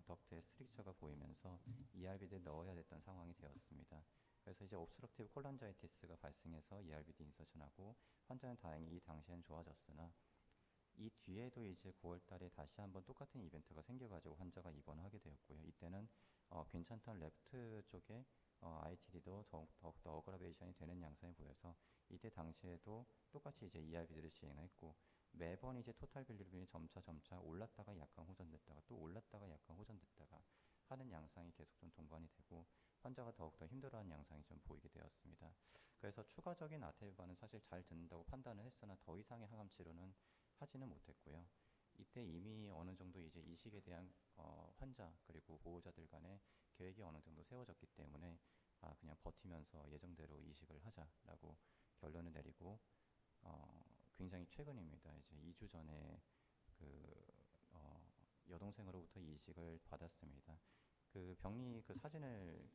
덕트의 스트릭처가 보이면서 ERBD를 넣어야 됐던 상황이 되었습니다. 그래서 이제 옵스트럭티브 콜란자이티스가 발생해서 ERBD 인서션하고 환자는 다행히 이 당시엔 좋아졌으나 이 뒤에도 이제 9월 달에 다시 한번 똑같은 이벤트가 생겨가지고 환자가 입원하게 되었고요. 이때는 괜찮던 레프트 쪽에 ITD도 더욱더 어그라베이션이 되는 양상이 보여서 이때 당시에도 똑같이 이제 ERBD를 시행했고 매번 이제 토탈 빌리루빈이 점차 올랐다가 약간 호전됐다가 또 올랐다가 약간 호전됐다가 하는 양상이 계속 좀 동반이 되고 환자가 더욱더 힘들어하는 양상이 좀 보이게 되었습니다. 그래서 추가적인 아테베바는 사실 잘 듣는다고 판단을 했으나 더 이상의 항암 치료는 하지는 못했고요. 이때 이미 어느 정도 이제 이식에 대한 환자 그리고 보호자들 간의 계획이 어느 정도 세워졌기 때문에 그냥 버티면서 예정대로 이식을 하자라고 결론을 내리고 굉장히 최근입니다. 이제 2주 전에 여동생으로부터 이식을 받았습니다. 그 병리 그 사진을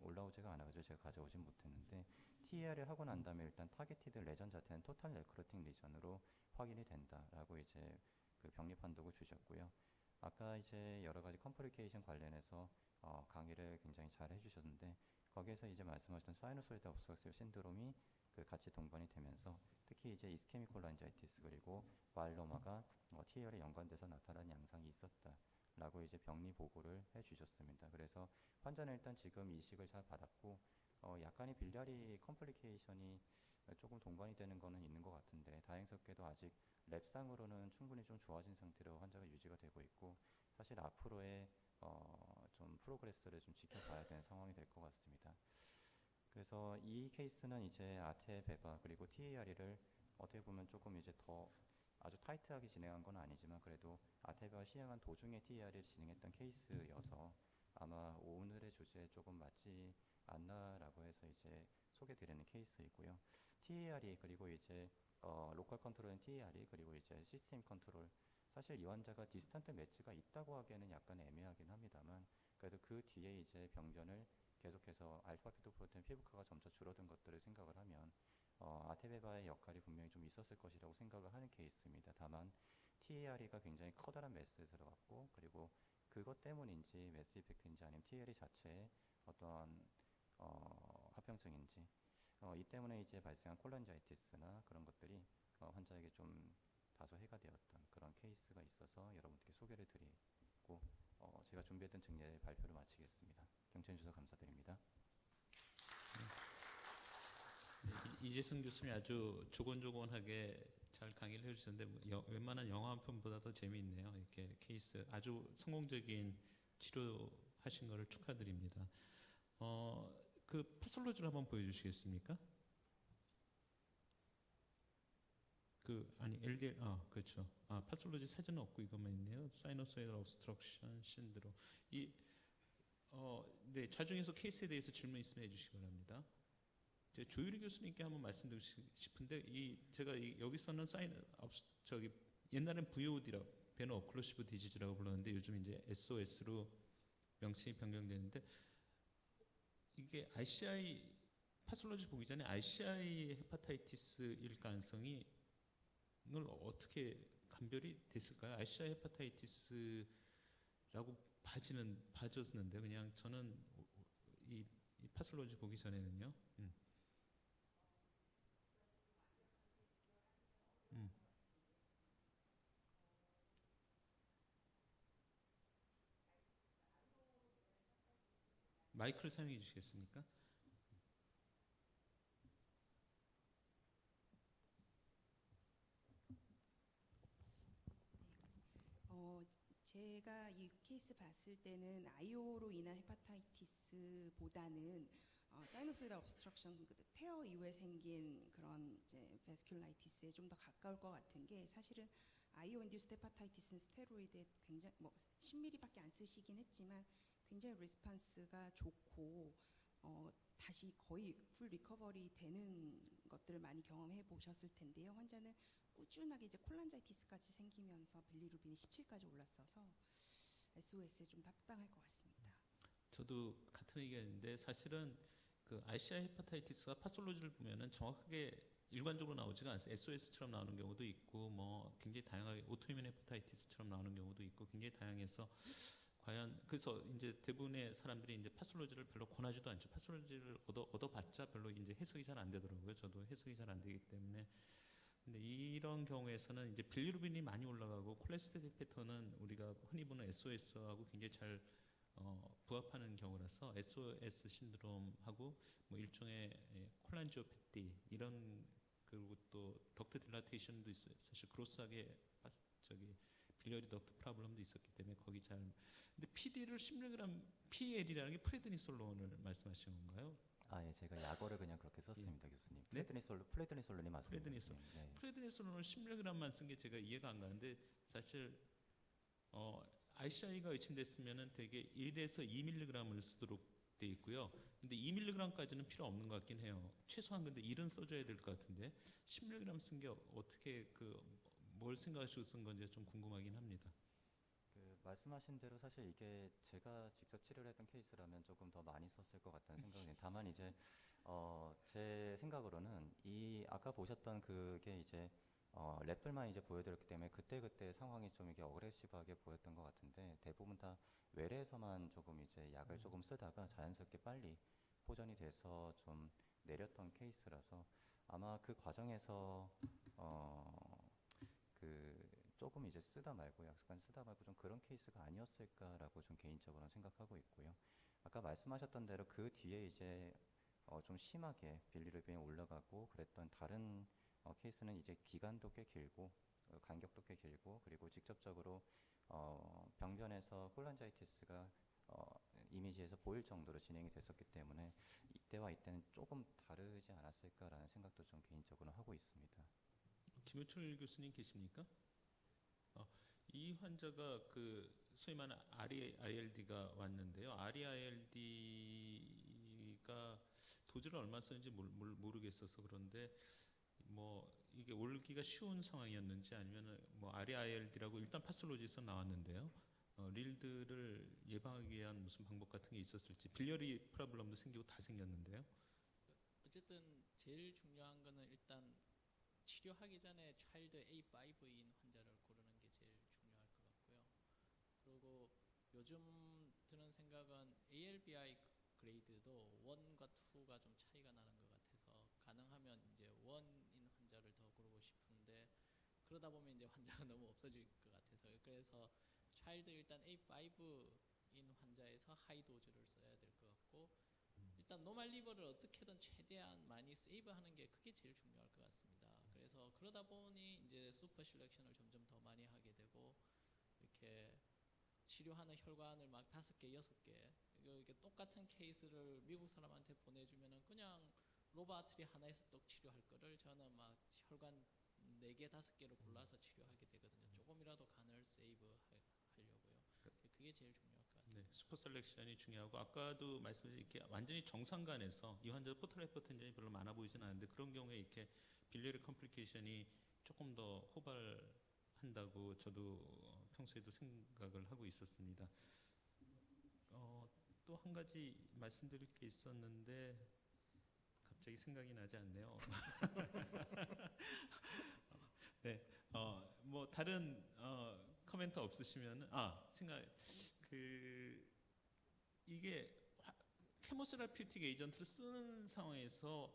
올라오지가 않아가지고 제가 가져오진 못했는데 TAR을 하고 난 다음에 일단 타겟티드 레전 자체는 토탈 네크로틱 리전으로 확인이 된다라고 이제 그 병리 판독을 주셨고요. 아까 이제 여러 가지 컴플리케이션 관련해서 강의를 굉장히 잘 해주셨는데 거기에서 이제 말씀하셨던 사이노소이드 obstructive 신드롬이 그 같이 동반이 되면서 특히 이제 이스케믹 콜란자이티스 그리고 마일로마가 TAR에 연관돼서 나타난 양상이 있었다라고 이제 병리 보고를 해주셨습니다. 그래서 환자는 일단 지금 이식을 잘 받았고 약간의 빌리아리 컴플리케이션이 조금 동반이 되는 거는 있는 것 같은데 다행스럽게도 아직 랩상으로는 충분히 좀 좋아진 상태로 환자가 유지가 되고 있고 사실 앞으로의 좀 프로그레스를 좀 지켜봐야 되는 상황이 될 것 같습니다. 그래서 이 케이스는 이제 아테베바 그리고 TAR을 어떻게 보면 조금 이제 더 아주 타이트하게 진행한 건 아니지만 그래도 아테베바 시행한 도중에 TAR을 진행했던 케이스여서 아마 오늘의 주제에 조금 맞지 않나라고 해서 이제 소개드리는 케이스이고요. TAR이 그리고 이제 로컬 컨트롤은 TAR이 그리고 이제 시스템 컨트롤 사실 이 환자가 디스턴트 매치가 있다고 하기에는 약간 애매하긴 합니다만 그래도 그 뒤에 이제 병변을 계속해서 알파 피토프로테인 피부과가 점차 줄어든 것들을 생각을 하면 아테베바의 역할이 분명히 좀 있었을 것이라고 생각을 하는 케이스입니다. 다만 TAR이가 굉장히 커다란 매스에 들어갔고 그리고 그것 때문인지 매스 이펙트인지 아니면 TAR이 자체의 어떠한 합병증인지 이 때문에 이제 발생한 콜란자이티스나 그런 것들이 환자에게 좀 다소 해가 되었던 그런 케이스가 있어서 여러분께 소개를 드리고 제가 준비했던 증례 발표를 마치겠습니다. 경청해 주셔서 감사드립니다.
이재승 교수님이 아주 조곤조곤하게 잘 강의를 해주셨는데 웬만한 영화 한 편보다 더 재미있네요. 이렇게 케이스 아주 성공적인 치료하신 거를 축하드립니다. 그 파솔로지를 한번 보여주시겠습니까? LDL 그렇죠. 파솔로지 사진은 없고 이것만 있네요. 사이노소이달 obstruction 신드롬. 네, 자중해서 케이스에 대해서 질문 있으면 해주시기 바랍니다. 제가 조유리 교수님께 한번 말씀드리고 싶은데 제가 여기서는 옛날엔 VOD라고 베너 오클루시브 디지즈라고 불렀는데 요즘 이제 SOS로 명칭이 변경되는데 이게 RCI 파솔로지 보기 전에 RCI 헤파타이티스일 가능성이 을 어떻게 감별이 됐을까요? RCI 헤파타이티스라고 봐졌는데 그냥 저는 이 파솔로지 보기 전에는요. 마이크를 사용해 주시겠습니까?
제가 이 케이스 봤을 때는 IO로 인한 헤파타이티스보다는 사이노소이달 obstruction 태어 이후에 생긴 그런 이제 베스큘라이티스에 좀 더 가까울 것 같은 게 사실은 IO 인듀스드 헤파타이티스는 스테로이드에 굉장히 10ml밖에 안 쓰시긴 했지만 굉장히 리스판스가 좋고 다시 거의 풀 리커버리 되는 것들을 많이 경험해 보셨을 텐데요. 환자는 꾸준하게 이제 콜란자이티스까지 생기면서 빌리루빈이 17까지 올랐어서 SOS에 좀 합당할 것 같습니다.
저도 같은 의견인데 사실은 그 RCI 헤파타이티스가 파솔로지를 보면은 정확하게 일관적으로 나오지가 않습니다. SOS처럼 나오는 경우도 있고 뭐 굉장히 다양하게 오토이뮨 헤파타이티스처럼 나오는 경우도 있고 굉장히 다양해서 과연 그래서 이제 대부분의 사람들이 이제 파솔로지를 별로 권하지도 않죠. 파솔로지를 얻어봤자 별로 이제 해석이 잘 안 되더라고요. 저도 해석이 잘 안 되기 때문에. 근데 이런 경우에서는 이제 빌리루빈이 많이 올라가고 콜레스테롤 패턴은 우리가 흔히 보는 SOS하고 굉장히 잘 부합하는 경우라서 SOS 신드롬하고 뭐 일종의 콜란지오패티 이런 그리고 또 덕트 딜라테이션도 있어요. 사실 그로스하게 빌리어리 덕트 프로블럼도 있었기 때문에 거기 잘. 근데 PD를 16g PL이라는 게 프레드니솔론을 말씀하시는 건가요?
예, 제가 약어를 그냥 그렇게 썼습니다, 교수님.
네?
프레드니솔론이 맞습니다. 네.
프레드니솔론을 16g만 쓴 게 제가 이해가 안 가는데 사실 RCI가 의심됐으면은 되게 1에서 2mg을 쓰도록 돼 있고요. 근데 2mg까지는 필요 없는 것 같긴 해요. 최소한 근데 1은 써줘야 될 것 같은데 10mg 쓴 게 어떻게 뭘 생각하시고 쓴 건지 좀 궁금하긴 합니다.
말씀하신 대로 사실 이게 제가 직접 치료를 했던 케이스라면 조금 더 많이 썼을 것 같다는 생각이 듭니다. 다만 이제 제 생각으로는 이 아까 보셨던 그게 이제 랩들만 이제 보여드렸기 때문에 그때 상황이 좀 이게 어그레시브하게 보였던 것 같은데 대부분 다 외래에서만 조금 이제 약을 조금 쓰다가 자연스럽게 빨리 호전이 돼서 좀 내렸던 케이스라서 아마 그 과정에서 그 조금 이제 쓰다 말고 약간 쓰다 말고 좀 그런 케이스가 아니었을까라고 좀 개인적으로는 생각하고 있고요. 아까 말씀하셨던 대로 그 뒤에 이제 좀 심하게 빌리루빈이 올라가고 그랬던 다른 케이스는 이제 기간도 꽤 길고 간격도 꽤 길고 그리고 직접적으로 병변에서 콜란자이티스가 이미지에서 보일 정도로 진행이 됐었기 때문에 이때와 이때는 조금 다르지 않았을까라는 생각도 좀 개인적으로 하고 있습니다.
김효철 교수님 계십니까? 이 환자가 그 소위 말하는 REILD가 왔는데요. REILD가 도즈를 얼마 썼는지 모르겠어서 그런데 뭐 이게 올기가 쉬운 상황이었는지 아니면 뭐 REILD라고 일단 파솔로지에서 나왔는데요. 릴드를 예방하기 위한 무슨 방법 같은 게 있었을지 빌리어리 프로블럼도 생기고 다 생겼는데요.
어쨌든 제일 중요한 거는 일단 치료하기 전에 차일드 A5인 환자를 고르는 게 제일 중요할 것 같고요. 그리고 요즘 드는 생각은 ALBI 그레이드도 1과 2가 좀 차이가 나는 것 같아서 가능하면 이제 1인 환자를 더 고르고 싶은데 그러다 보면 이제 환자가 너무 없어질 것 같아서 그래서 차일드 일단 A5인 환자에서 하이 도즈를 써야 될 것 같고 일단 노말 리버를 어떻게든 최대한 많이 세이브하는 게 그게 제일 중요할 것 같습니다. 그래서 그러다 보니 이제 슈퍼 실렉션을 점점 더 많이 하게 되고 이렇게 치료하는 혈관을 막 5개, 6개 이렇게 똑같은 케이스를 미국 사람한테 보내주면은 그냥 로바트리 하나에서 똑 치료할 거를 저는 막 혈관 4개, 5개를 골라서 치료하게 되거든요. 조금이라도 간을 세이브 하려고요. 그게 제일 중요할 것 같습니다.
네, 슈퍼 셀렉션이 중요하고 아까도 말씀하신 이렇게 완전히 정상간에서 이 환자 포탈 하이퍼텐션이 별로 많아 보이진 않은데 그런 경우에 이렇게 빌리어리 컴플리케이션이 조금 더 호발한다고 저도 평소에도 생각을 하고 있었습니다. 또 한 가지 말씀드릴 게 있었는데 갑자기 생각이 나지 않네요. 네, 뭐 다른 코멘트 없으시면 이게 케모세라피틱 에이전트를 쓰는 상황에서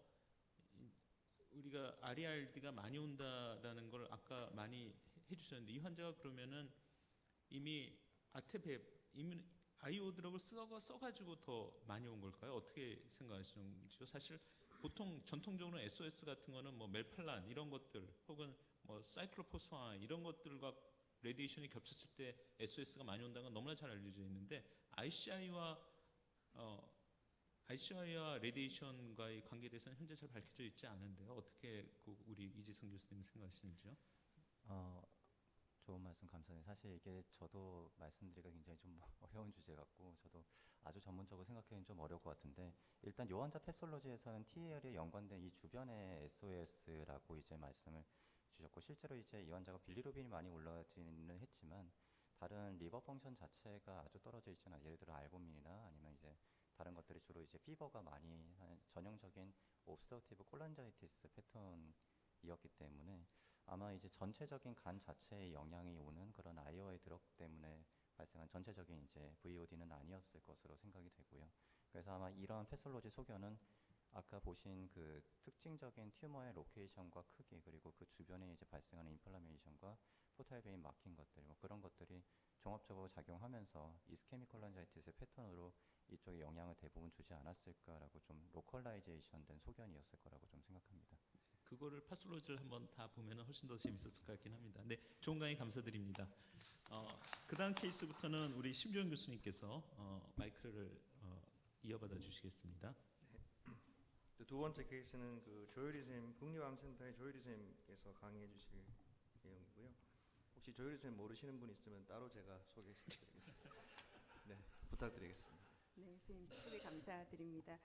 우리가 RERD가 많이 온다라는 걸 아까 많이 해주셨는데 이 환자가 그러면은 이미 아테베 아이오 드럭을 써가지고 더 많이 온 걸까요? 어떻게 생각하시는지요? 사실 보통 전통적으로 SOS 같은 거는 뭐 멜팔란 이런 것들 혹은 뭐 사이클로포스판 이런 것들과 레디에이션이 겹쳤을 때 SOS가 많이 온다는 건 너무나 잘 알려져 있는데 ICI와 레디에이션과의 관계에 대해서는 현재 잘 밝혀져 있지 않은데요. 어떻게 우리 이지성 교수님 생각하시는지요?
좋은 말씀 감사해요. 사실 이게 저도 말씀드리기가 굉장히 좀 어려운 주제 같고 저도 아주 전문적으로 생각하기는 좀 어려울 것 같은데 일단 요 환자 패솔로지에서는 TAL에 연관된 이 주변의 SOS라고 이제 말씀을 주셨고 실제로 이제 이 환자가 빌리루빈이 많이 올라가지는 했지만 다른 리버 펑션 자체가 아주 떨어져 있잖아요. 예를 들어 알부민이나 아니면 이제 다른 것들이 주로 이제 피버가 많이 하는 전형적인 옵스트럭티브 콜란자이티스 패턴이었기 때문에 아마 이제 전체적인 간 자체에 영향이 오는 그런 아이오의 드럭 때문에 발생한 전체적인 이제 VOD는 아니었을 것으로 생각이 되고요. 그래서 아마 이러한 패솔로지 소견은 아까 보신 그 특징적인 튜머의 로케이션과 크기 그리고 그 주변에 이제 발생하는 인플라메이션과 포탈 베인 막힌 것들 뭐 그런 것들이 종합적으로 작용하면서 이스케믹 콜란자이티스의 패턴으로 이쪽에 영향을 대부분 주지 않았을까라고 좀 로컬라이제이션 된 소견이었을 거라고 좀 생각합니다.
그거를 파솔로지를 한번 다 보면 훨씬 더 재밌었을 것 같긴 합니다. 네, 좋은 강의 감사드립니다. 그 다음 케이스부터는 우리 심주영 교수님께서 마이크를 이어받아 주시겠습니다.
네. 두 번째 케이스는 그 조효리 선생님, 국립암센터의 조효리 선생님께서 강의해 주실 내용이고요. 혹시 조효리 선생님 모르시는 분 있으면 따로 제가 소개시켜드리겠습니다. 네, 부탁드리겠습니다.
네, 선생님 소개 감사드립니다.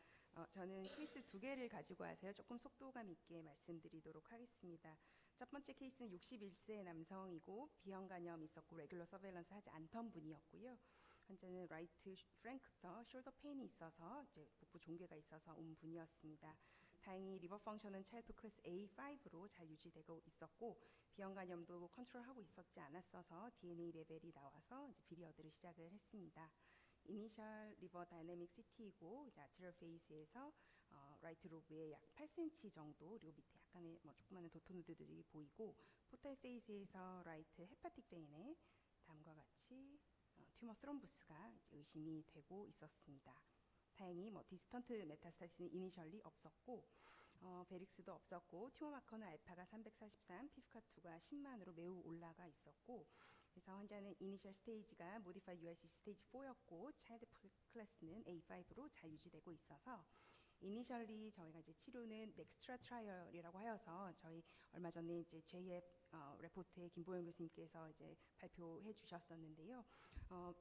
저는 케이스 2개를 가지고 와서요. 조금 속도감 있게 말씀드리도록 하겠습니다. 첫 번째 케이스는 61세 남성이고 비형 간염 있었고 레귤러 서베일런스 하지 않던 분이었고요. 환자는 라이트 프랭크터 숄더 페인이 있어서 이제 복부 종괴가 있어서 온 분이었습니다. 다행히 리버 펑션은 차일드 클래스 A5로 잘 유지되고 있었고 비형 간염도 컨트롤하고 있었지 않았어서 DNA 레벨이 나와서 이제 비리어드를 시작을 했습니다. 이니셜 리버 다이내믹 CT이고 이제 아트리얼 페이스에서 라이트 로브에 약 8cm 정도 그리고 밑에 약간의 뭐 조그마한 도토누드들이 보이고 포탈 페이스에서 라이트 헤파틱 베인에 다음과 같이 튜머 스롬부스가 이제 의심이 되고 있었습니다. 다행히 뭐 디스턴트 메타스타시스는 이니셜리 없었고 베릭스도 없었고 튜머 마커는 알파가 343, 피프카2가 10만으로 매우 올라가 있었고 그래서 환자는 이니셜 스테이지가 모디파이 UIC 스테이지 4였고 차일드 클래스는 A5로 잘 유지되고 있어서 이니셜리 저희가 이제 치료는 넥스트라 트라이얼이라고 하여서 저희 얼마 전에 이제 JF 레포트에 김보영 교수님께서 이제 발표해 주셨었는데요.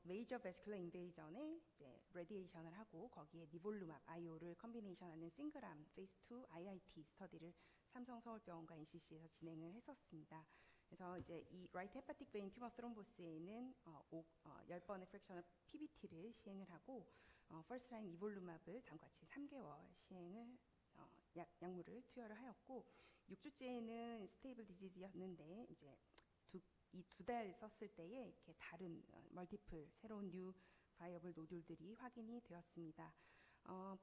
메이저 베스큘러 인베이전에 이제 레디에이션을 하고 거기에 니볼루맙 IO를 컨비네이션하는 싱글암 페이스 2 IIT 스터디를 삼성 서울병원과 NCC에서 진행을 했었습니다. 그래서 이제 이 라이트 헤파틱 베인 튜머 스롬보스에는 10번의 프랙셔널 PBT를 시행을 하고 퍼스트 라인 니볼루맙을 다음과 같이 3개월 시행을 약물을 투여를 하였고 6주째에는 스테이블 디지즈였는데 이제 이 2달 썼을 때에 이렇게 다른 멀티플 새로운 뉴 바이어블 노듈들이 확인이 되었습니다.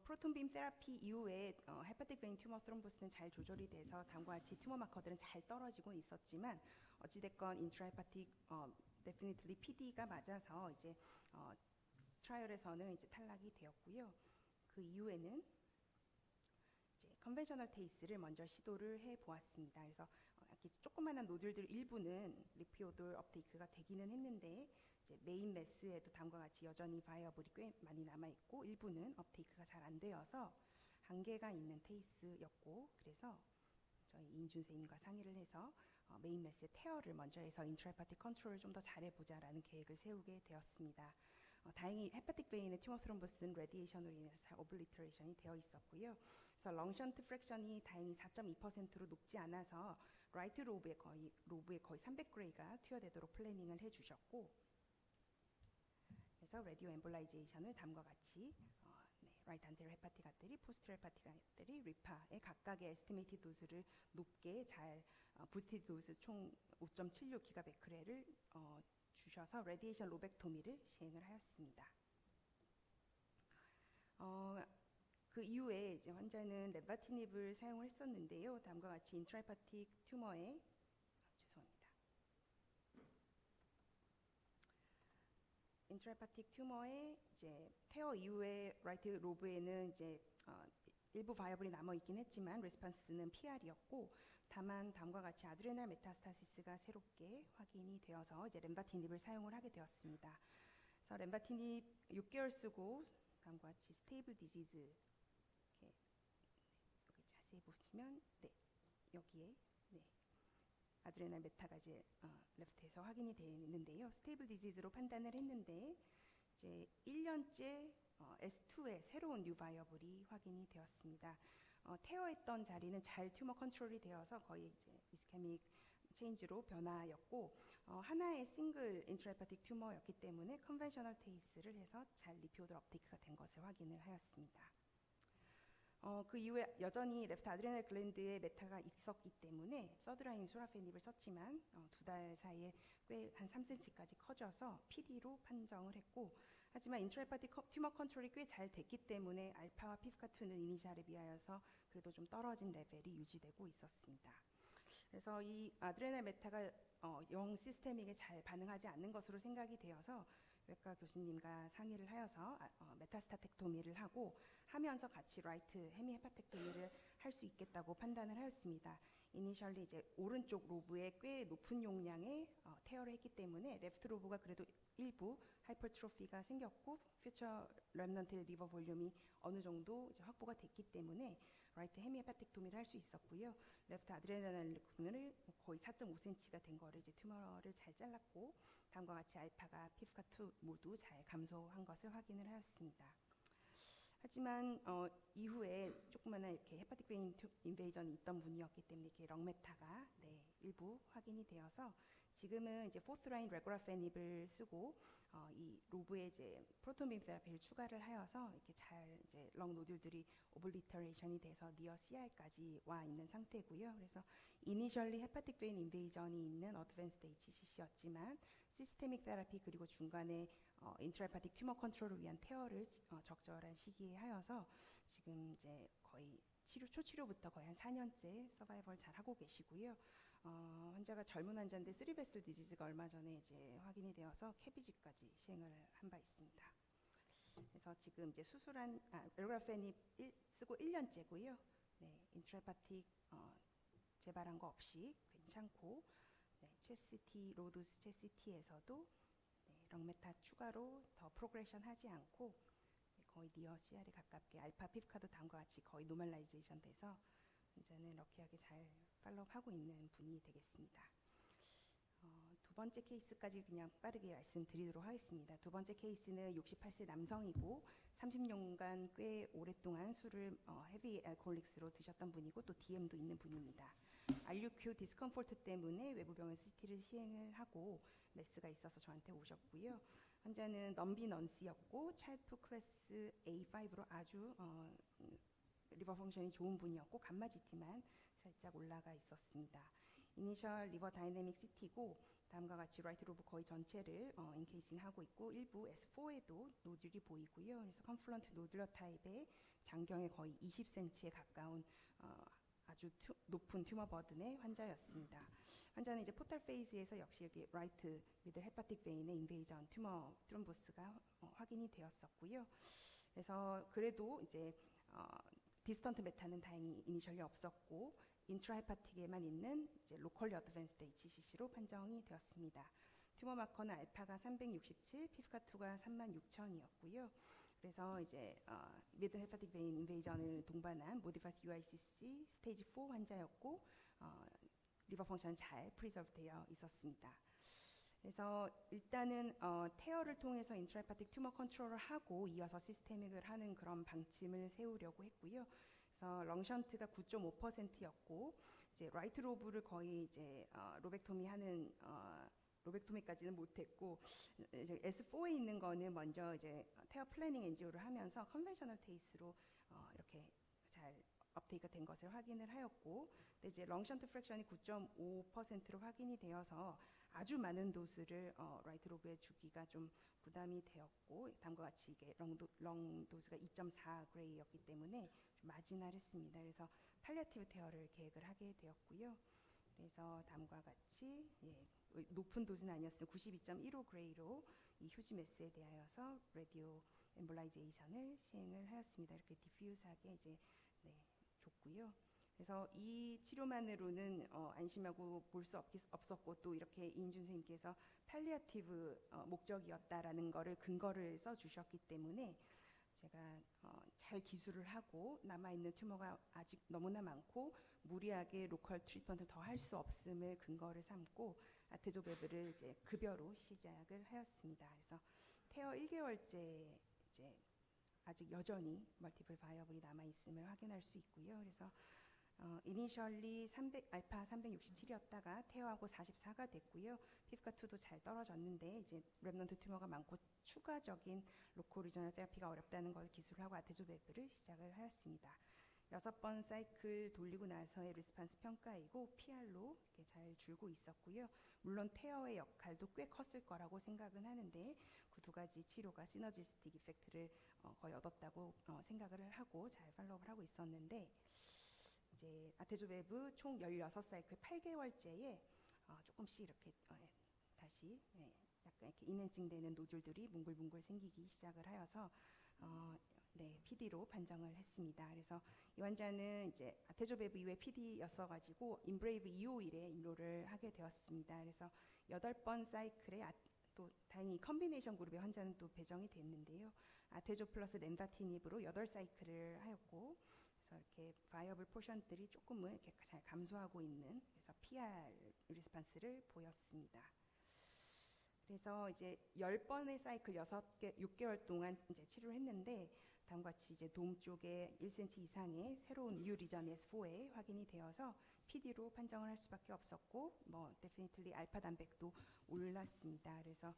프로톤빔 세라피 이후에 헤파틱 베인 튜머 스롬보스는 잘 조절이 돼서 다음과 같이 튜머 마커들은 잘 떨어지고 있었지만 어찌됐건 인트라헤파틱 데피니틀리 PD가 맞아서 이제 트라이얼에서는 이제 탈락이 되었고요. 그 이후에는 이제 컨벤셔널 테이스를 먼저 시도를 해 보았습니다. 그래서 이렇게 조그마한 노듈들 일부는 리피오돌 업테이크가 되기는 했는데 이제 메인 매스에도 다음과 같이 여전히 바이어블이 꽤 많이 남아 있고 일부는 업테이크가 잘 안 되어서 한계가 있는 테이스였고 그래서 저희 이인준 선생님과 상의를 해서 메인 매스의 테어를 먼저 해서 인트라헤파틱 컨트롤을 좀 더 잘해보자라는 계획을 세우게 되었습니다. 다행히 헤파틱 베인의 튜머 스롬보스는 레디에이션으로 인해서 잘 오블리터레이션이 되어 있었고요. 그래서 렁션트 프랙션이 다행히 4.2%로 높지 않아서 라이트 로브에 거의 300그레이가 투여되도록 플래닝을 해주셨고 그래서 라디오 엠볼라이제이션을 다음과 같이 라이트 안테리어 헤파틱 아테리, 포스트 헤파틱 아테리, 리파의 각각의 에스티메이티드 도즈를 높게 잘 부스티드 도즈 총 5.76 기가베크렐을 주셔서 레디에이션 로벡토미를 시행을 하였습니다. 그 이후에 이제 환자는 렌바티닙을 사용을 했었는데요. 다음과 같이 인트라헤파틱 튜머에 인트라헤파틱 튜머에 이제 테어 이후에 라이트 로브에는 이제 일부 바이어블이 남아 있긴 했지만 레스폰스는 PR이었고 다만 다음과 같이 아드레날 메타스타시스가 새롭게 확인이 되어서 이제 렌바티닙을 사용을 하게 되었습니다. 그래서 렌바티닙 6개월 쓰고 다음과 같이 스테이블 디지즈 이렇게 여기 자세히 보시면 네 여기에 네 아드레날 메타가 이제 레프트에서 확인이 되어 있는데요. 스테이블 디지즈로 판단을 했는데 이제 1년째 S2의 새로운 뉴 바이어블이 확인이 되었습니다. 테어했던 자리는 잘 튜머 컨트롤이 되어서 거의 이제 이스케믹 체인지로 변화였고 하나의 싱글 인트라헤파틱 튜머였기 때문에 컨벤셔널 테이스를 해서 잘 리피오돌 업테이크가 된 것을 확인을 하였습니다. 그 이후에 여전히 레프트 아드레날 글랜드에 메타가 있었기 때문에 서드라인 소라페닙을 썼지만 2달 사이에 꽤 한 3cm까지 커져서 PD로 판정을 했고 하지만 인트라헤파틱 튜머 컨트롤이 꽤 잘 됐기 때문에 알파와 피프카2는 이니셜에 비하여서 그래도 좀 떨어진 레벨이 유지되고 있었습니다. 그래서 이 아드레날 메타가 영 시스테믹에 잘 반응하지 않는 것으로 생각이 되어서 외과 교수님과 상의를 하여서 메타스타텍토미를 하면서 같이 라이트 헤미 헤파텍토미를 할 수 있겠다고 판단을 하였습니다. 이니셜리 이제 오른쪽 로브에 꽤 높은 용량의 테어를 했기 때문에 레프트 로브가 그래도 일부 하이퍼트로피가 생겼고 퓨처 렘넌트 리버 볼륨이 어느 정도 이제 확보가 됐기 때문에 라이트 헤미 헤파텍토미를 할 수 있었고요. 레프트 아드레날을 거의 4.5cm가 된 거를 이제 튜머를 잘 잘랐고 다음과 같이 알파가 피프카2 모두 잘 감소한 것을 확인을 하였습니다. 하지만 이후에 조그마한 이렇게 헤파틱 베인 인베이전이 있던 분이었기 때문에 이렇게 렁메타가 일부 확인이 되어서 지금은 이제 포스 라인 레고라페닙을 쓰고 이 로브에 이제 프로톤빔 테라피를 추가를 하여서 이렇게 잘 이제 렁 노듈들이 오블리터레이션이 돼서 니어 CR까지 와 있는 상태고요. 그래서 이니셜리 헤파틱 베인 인베이전이 있는 어드밴스드 HCC였지만 시스테믹 테라피 그리고 중간에 인트라헤파틱 튜머 컨트롤을 위한 테어를 적절한 시기에 하여서 지금 이제 거의 초치료부터 거의 한 4년째 서바이벌 잘 하고 계시고요. 환자가 젊은 환자인데 3베슬 디지즈가 얼마 전에 이제 확인이 되어서 캐비지까지 시행을 한 바 있습니다. 그래서 지금 이제 수술한 레고라페닙 쓰고 1년째고요. 네, 인트라헤파틱 재발한 거 없이 괜찮고, 네, 체스T 로도스 체스T에서도 네, 렁메타 추가로 더 프로그레션 하지 않고 네, 거의 니어 CR에 가깝게 알파 피프카도 다음과 같이 거의 노멀라이제이션 돼서 이제는 럭키하게 잘 팔로우하고 있는 분이 되겠습니다. 두 번째 케이스까지 그냥 빠르게 말씀드리도록 하겠습니다. 두 번째 케이스는 68세 남성이고 30년간 꽤 오랫동안 술을 헤비 알코올릭스로 드셨던 분이고 또 DM도 있는 분입니다. RUQ 디스컴포트 때문에 외부 병원 CT를 시행을 하고 메스가 있어서 저한테 오셨고요. 환자는 넘비넌스였고 차일프 클래스 A5로 아주 리버 펑션이 좋은 분이었고 감마 GT만 살짝 올라가 있었습니다. 이니셜 리버 다이내믹 CT고 다음과 같이 라이트 로브 거의 전체를 인케이싱하고 있고 일부 S4에도 노듈이 보이고요. 그래서 컨플런트 노듈러 타입의 장경에 거의 20cm에 가까운 아주 높은 튜머 버든의 환자였습니다. 환자는 이제 포탈 페이즈에서 역시 여기 라이트 미들 헤파틱 베인의 인베이전 튜머 트롬보스가 확인이 되었었고요. 그래서 그래도 이제 디스턴트 메타는 다행히 이니셜리 없었고 인트라헤파틱에만 있는 이제 로컬리 어드밴스드 HCC로 판정이 되었습니다. 튜머 마커는 알파가 367, 피프카2가 36,000이었고요. 그래서 이제 미들 헤파틱 베인 인베이전을 동반한 모디파이드 UICC 스테이지 4 환자였고 리버 펑션 잘 프리저브 되어 있었습니다. 그래서 일단은 테어를 통해서 인트라헤파틱 튜머 컨트롤을 하고 이어서 시스테믹을 하는 그런 방침을 세우려고 했고요. 그래서 렁션트가 9.5%였고 이제 라이트 로브를 거의 이제 로벡토미 하는 로벡토미까지는 못했고 이제 S4에 있는 거는 먼저 이제 테어 플래닝 엔지오를 하면서 컨벤셔널 테이스로 이렇게 잘 업데이트가 된 것을 확인을 하였고, 근데 이제 렁션트 프랙션이 9.5%로 확인이 되어서 아주 많은 도수를 라이트 로브에 주기가 좀 부담이 되었고 다음과 같이 이게 렁 도수가 2.4 그레이였기 때문에 좀 마지널했습니다. 그래서 팔리아티브 테어를 계획을 하게 되었고요. 그래서 다음과 같이 높은 도수는 아니었으면 92.15 그레이로 이 휴지 메스에 대하여서 라디오 엠볼라이제이션을 시행을 하였습니다. 이렇게 디퓨즈하게 이제 줬고요. 그래서 이 치료만으로는 안심하고 볼 수 없었고 또 이렇게 이인준 선생님께서 팔리아티브 목적이었다라는 거를 근거를 써주셨기 때문에 제가 잘 기술을 하고 남아있는 튜머가 아직 너무나 많고 무리하게 로컬 트리트먼트를 더 할 수 없음을 근거를 삼고 아테조베브를 이제 급여로 시작을 하였습니다. 그래서 테어 1개월째 이제 아직 여전히 멀티플 바이어블이 남아있음을 확인할 수 있고요. 그래서 이니셜리 알파 367이었다가 테어하고 44가 됐고요. 피프카2도 잘 떨어졌는데 이제 랩넌트 튜머가 많고 추가적인 로컬 리저널 테라피가 어렵다는 것을 기술하고 아테조베브를 시작을 하였습니다. 6번 사이클 돌리고 나서의 리스판스 평가이고 PR로 이렇게 잘 줄고 있었고요. 물론 테어의 역할도 꽤 컸을 거라고 생각은 하는데 그 두 가지 치료가 시너지스틱 이펙트를 거의 얻었다고 생각을 하고 잘 팔로우를 하고 있었는데 이제 아테조베브 총 16사이클 8개월째에 조금씩 이렇게 다시 약간 이렇게 인핸싱되는 노즐들이 뭉글뭉글 생기기 시작을 하여서 PD로 판정을 했습니다. 그래서 이 환자는 이제 아테조베브 이후에 PD였어가지고 인브레이브 251에 인로를 하게 되었습니다. 그래서 8번 사이클에 또 다행히 컨비네이션 그룹의 환자는 또 배정이 됐는데요. 아테조 플러스 렌다티닙으로 8사이클을 하였고 그래서 이렇게 바이어블 포션들이 조금은 이렇게 잘 감소하고 있는 그래서 PR 리스판스를 보였습니다. 그래서 이제 10번의 사이클 6개월 동안 이제 치료를 했는데 다음과 같이 이제 돔 쪽에 1cm 이상의 새로운 뉴 리전 S4에 확인이 되어서 PD로 판정을 할 수밖에 없었고, 뭐 definitely 알파 단백도 올랐습니다. 그래서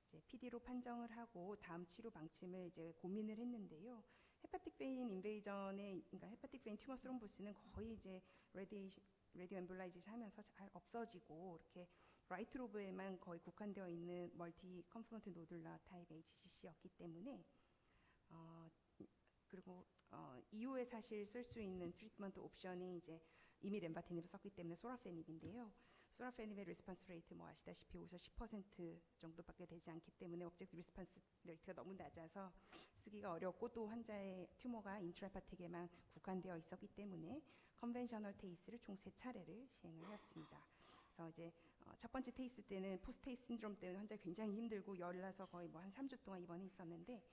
이제 PD로 판정을 하고 다음 치료 방침을 이제 고민을 했는데요. 헤파틱 베인 인베이전의, 그러니까 헤파틱 베인 튜머 스롬보스는 거의 이제 라디오 엠볼라이즈를 하면서 잘 없어지고 이렇게 라이트 로브에만 거의 국한되어 있는 멀티 컴포넌트 노듈러 타입 HCC였기 때문에 그리고 이후에 사실 쓸 수 있는 트리트먼트 옵션이 이제 이미 렘바티닙을 썼기 때문에 소라페닙인데요. 소라페닙의 리스폰스 레이트 뭐 아시다시피 5에서 10% 정도밖에 되지 않기 때문에 오브젝트 리스폰스 레이트가 너무 낮아서 쓰기가 어렵고 또 환자의 튜머가 인트라헤파틱에만 국한되어 있었기 때문에 컨벤셔널 테이스를 총 3차례를 시행을 하였습니다. 그래서 이제 첫 번째 테이스 때는 포스테이스 신드롬 때문에 환자 굉장히 힘들고 열나서 거의 뭐 한 3주 동안 입원해 있었는데,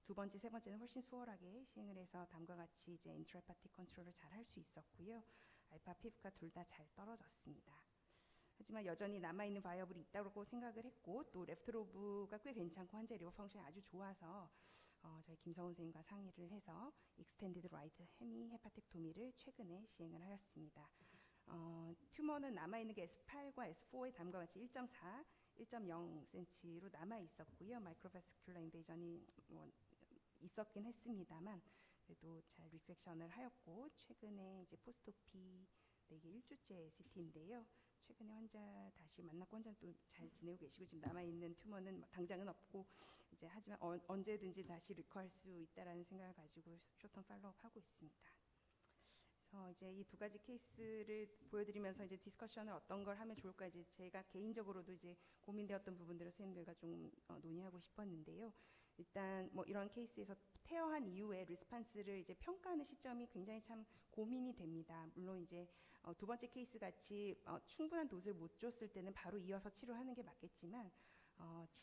두 번째, 세 번째는 훨씬 수월하게 시행을 해서 다음과 같이 이제 인트라헤파틱 컨트롤을 잘 할 수 있었고요. 알파 피프가 둘 다 잘 떨어졌습니다. 하지만 여전히 남아있는 바이어블이 있다고 생각을 했고, 또 레프트로브가 꽤 괜찮고 환자의 리버 펑션이 아주 좋아서 저희 김성훈 선생님과 상의를 해서 익스텐디드 라이트 헤미 헤파틱토미를 최근에 시행을 하였습니다. 튜머는 남아있는 게 S8과 S4의 다음과 같이 1.4, 1.0cm로 남아 있었고요. 마이크로바스큘러 인베이전이 뭐 있었긴 했습니다만 그래도 잘 리섹션을 하였고, 최근에 이제 포스트오피 이게 1주째 CT인데요. 최근에 환자 다시 만났고 환자는 또 잘 지내고 계시고, 지금 남아있는 튜머는 뭐 당장은 없고 이제 하지만 언제든지 다시 리커할 수 있다라는 생각을 가지고 쇼텀 팔로우업 하고 있습니다. 그래서 이제 이 두 가지 케이스를 보여드리면서 이제 디스커션을 어떤 걸 하면 좋을까, 이제 제가 개인적으로도 이제 고민되었던 부분들을 선생님들과 좀 논의하고 싶었는데요. 일단 뭐 이런 케이스에서 태어한 이후에 리스판스를 이제 평가하는 시점이 굉장히 참 고민이 됩니다. 물론 이제 두 번째 케이스 같이 충분한 도수를 못 줬을 때는 바로 이어서 치료하는 게 맞겠지만,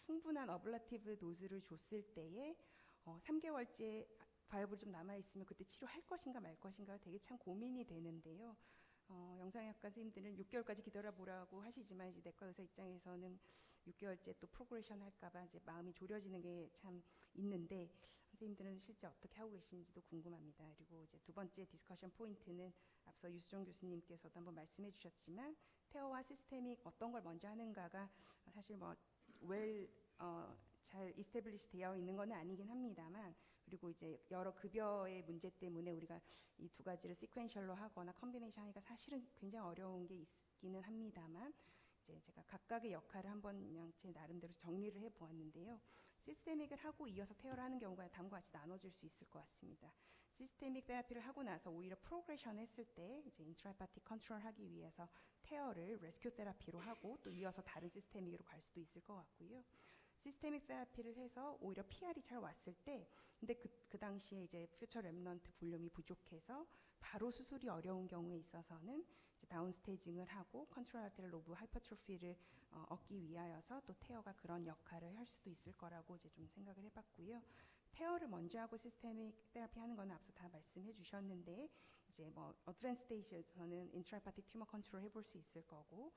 충분한 어블라티브 도수를 줬을 때에 3개월째 바이어블이 좀 남아있으면 그때 치료할 것인가 말 것인가 되게 참 고민이 되는데요. 영상의학과 선생님들은 6개월까지 기다려보라고 하시지만 이제 내과 의사 입장에서는 6개월째 또 프로그레션 할까봐 이제 마음이 졸여지는 게 참 있는데, 선생님들은 실제 어떻게 하고 계신지도 궁금합니다. 그리고 이제 두 번째 디스커션 포인트는 앞서 유수종 교수님께서도 한번 말씀해 주셨지만, 테어와 시스테믹 어떤 걸 먼저 하는가가 사실 뭐 잘 이스태블리시 되어 있는 건 아니긴 합니다만, 그리고 이제 여러 급여의 문제 때문에 우리가 이 두 가지를 시퀀셜로 하거나 컨비네이션 하기가 사실은 굉장히 어려운 게 있기는 합니다만, 이제 제가 각각의 역할을 한번 그냥 제 나름대로 정리를 해보았는데요. 시스테믹을 하고 이어서 테어를 하는 경우가 다음과 같이 나눠질 수 있을 것 같습니다. 시스테믹 테라피를 하고 나서 오히려 프로그레션 했을 때 이제 인트라헤파틱 컨트롤 하기 위해서 테어를 레스큐 테라피로 하고 또 이어서 다른 시스테믹으로 갈 수도 있을 것 같고요. 시스테믹 테라피를 해서 오히려 PR이 잘 왔을 때, 근데 그 당시에 이제 퓨처 렘넌트 볼륨이 부족해서 바로 수술이 어려운 경우에 있어서는 이제 다운 스테이징을 하고 컨트롤 아테리얼 로브 하이퍼트로피를 얻기 위하여서 또 테어가 그런 역할을 할 수도 있을 거라고 이제 좀 생각을 해봤고요. 테어를 먼저 하고 시스테믹 테라피 하는 건 앞서 다 말씀해 주셨는데, 이제 뭐 어드밴스 스테이지에서는 인트라헤파틱 튜머 컨트롤 해볼 수 있을 거고,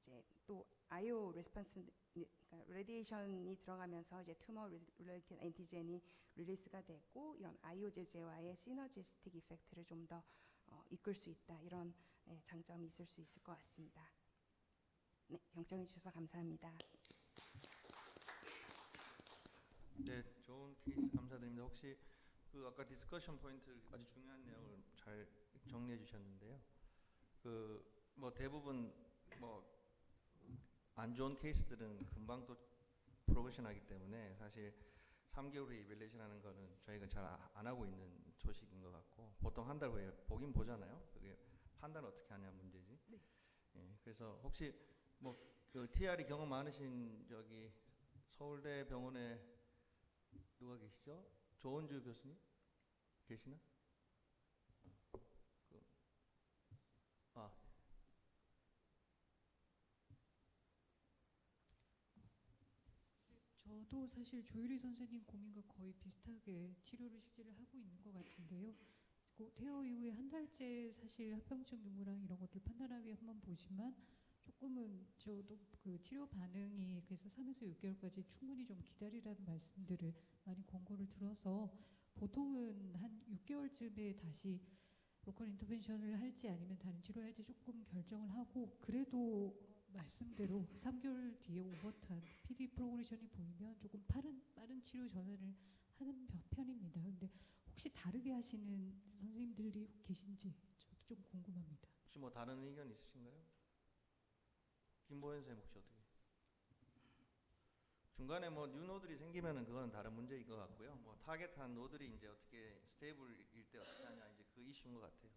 이제 또 IO 레스폰스, 그러니까 레디에이션이 들어가면서 이제 튜머 릴레이티드 엔티젠이 릴리스가 되고, 이런 IO 제제와의 시너지스틱 이펙트를 좀 더 이끌 수 있다, 이런 장점이 있을 수 있을 것 같습니다. 네, 경청해 주셔서 감사합니다.
네, 좋은 케이스 감사드립니다. 혹시 그 아까 디스커션 포인트 아주 중요한 내용을 잘 정리해 주셨는데요. 그 뭐 대부분 뭐 안 좋은 케이스들은 금방 또 프로그레션하기 때문에 사실 3개월 후에 이밸리에이션 하는 거는 저희가 잘 안 하고 있는 조식인 것 같고, 보통 한 달 후에 보긴 보잖아요. 그게 판단을 어떻게 하냐 문제지.
네.
예, 그래서 혹시 뭐 그 TR이 경험 많으신 저기 서울대 병원에 누가 계시죠? 조은주 교수님 계시나?
저도 사실 조유리 선생님 고민과 거의 비슷하게 치료를 실제를 하고 있는 것 같은데요. 태어 이후에 한 달째 사실 합병증 유무랑 이런 것들 판단하기 한번 보지만, 조금은 저도 그 치료 반응이 그래서 3에서 6개월까지 충분히 좀 기다리라는 말씀들을 많이 권고를 들어서 보통은 한 6개월쯤에 다시 로컬 인터벤션을 할지 아니면 다른 치료를 할지 조금 결정을 하고, 그래도 말씀대로 3개월 뒤에 오버탄 PD 프로그레션이 보이면 조금 빠른 치료 전환을 하는 편입니다. 근데 혹시 다르게 하시는 선생님들이 계신지 저도 좀 궁금합니다.
혹시 뭐 다른 의견 있으신가요? 김보현 선생님 혹시 어떻게? 중간에 뭐 뉴 노드들이 생기면은 그거는 다른 문제인 것 같고요. 뭐 타겟한 노드들이 이제 어떻게 스테이블일 때 어떻게 하냐 이제 그 이슈인 것 같아요.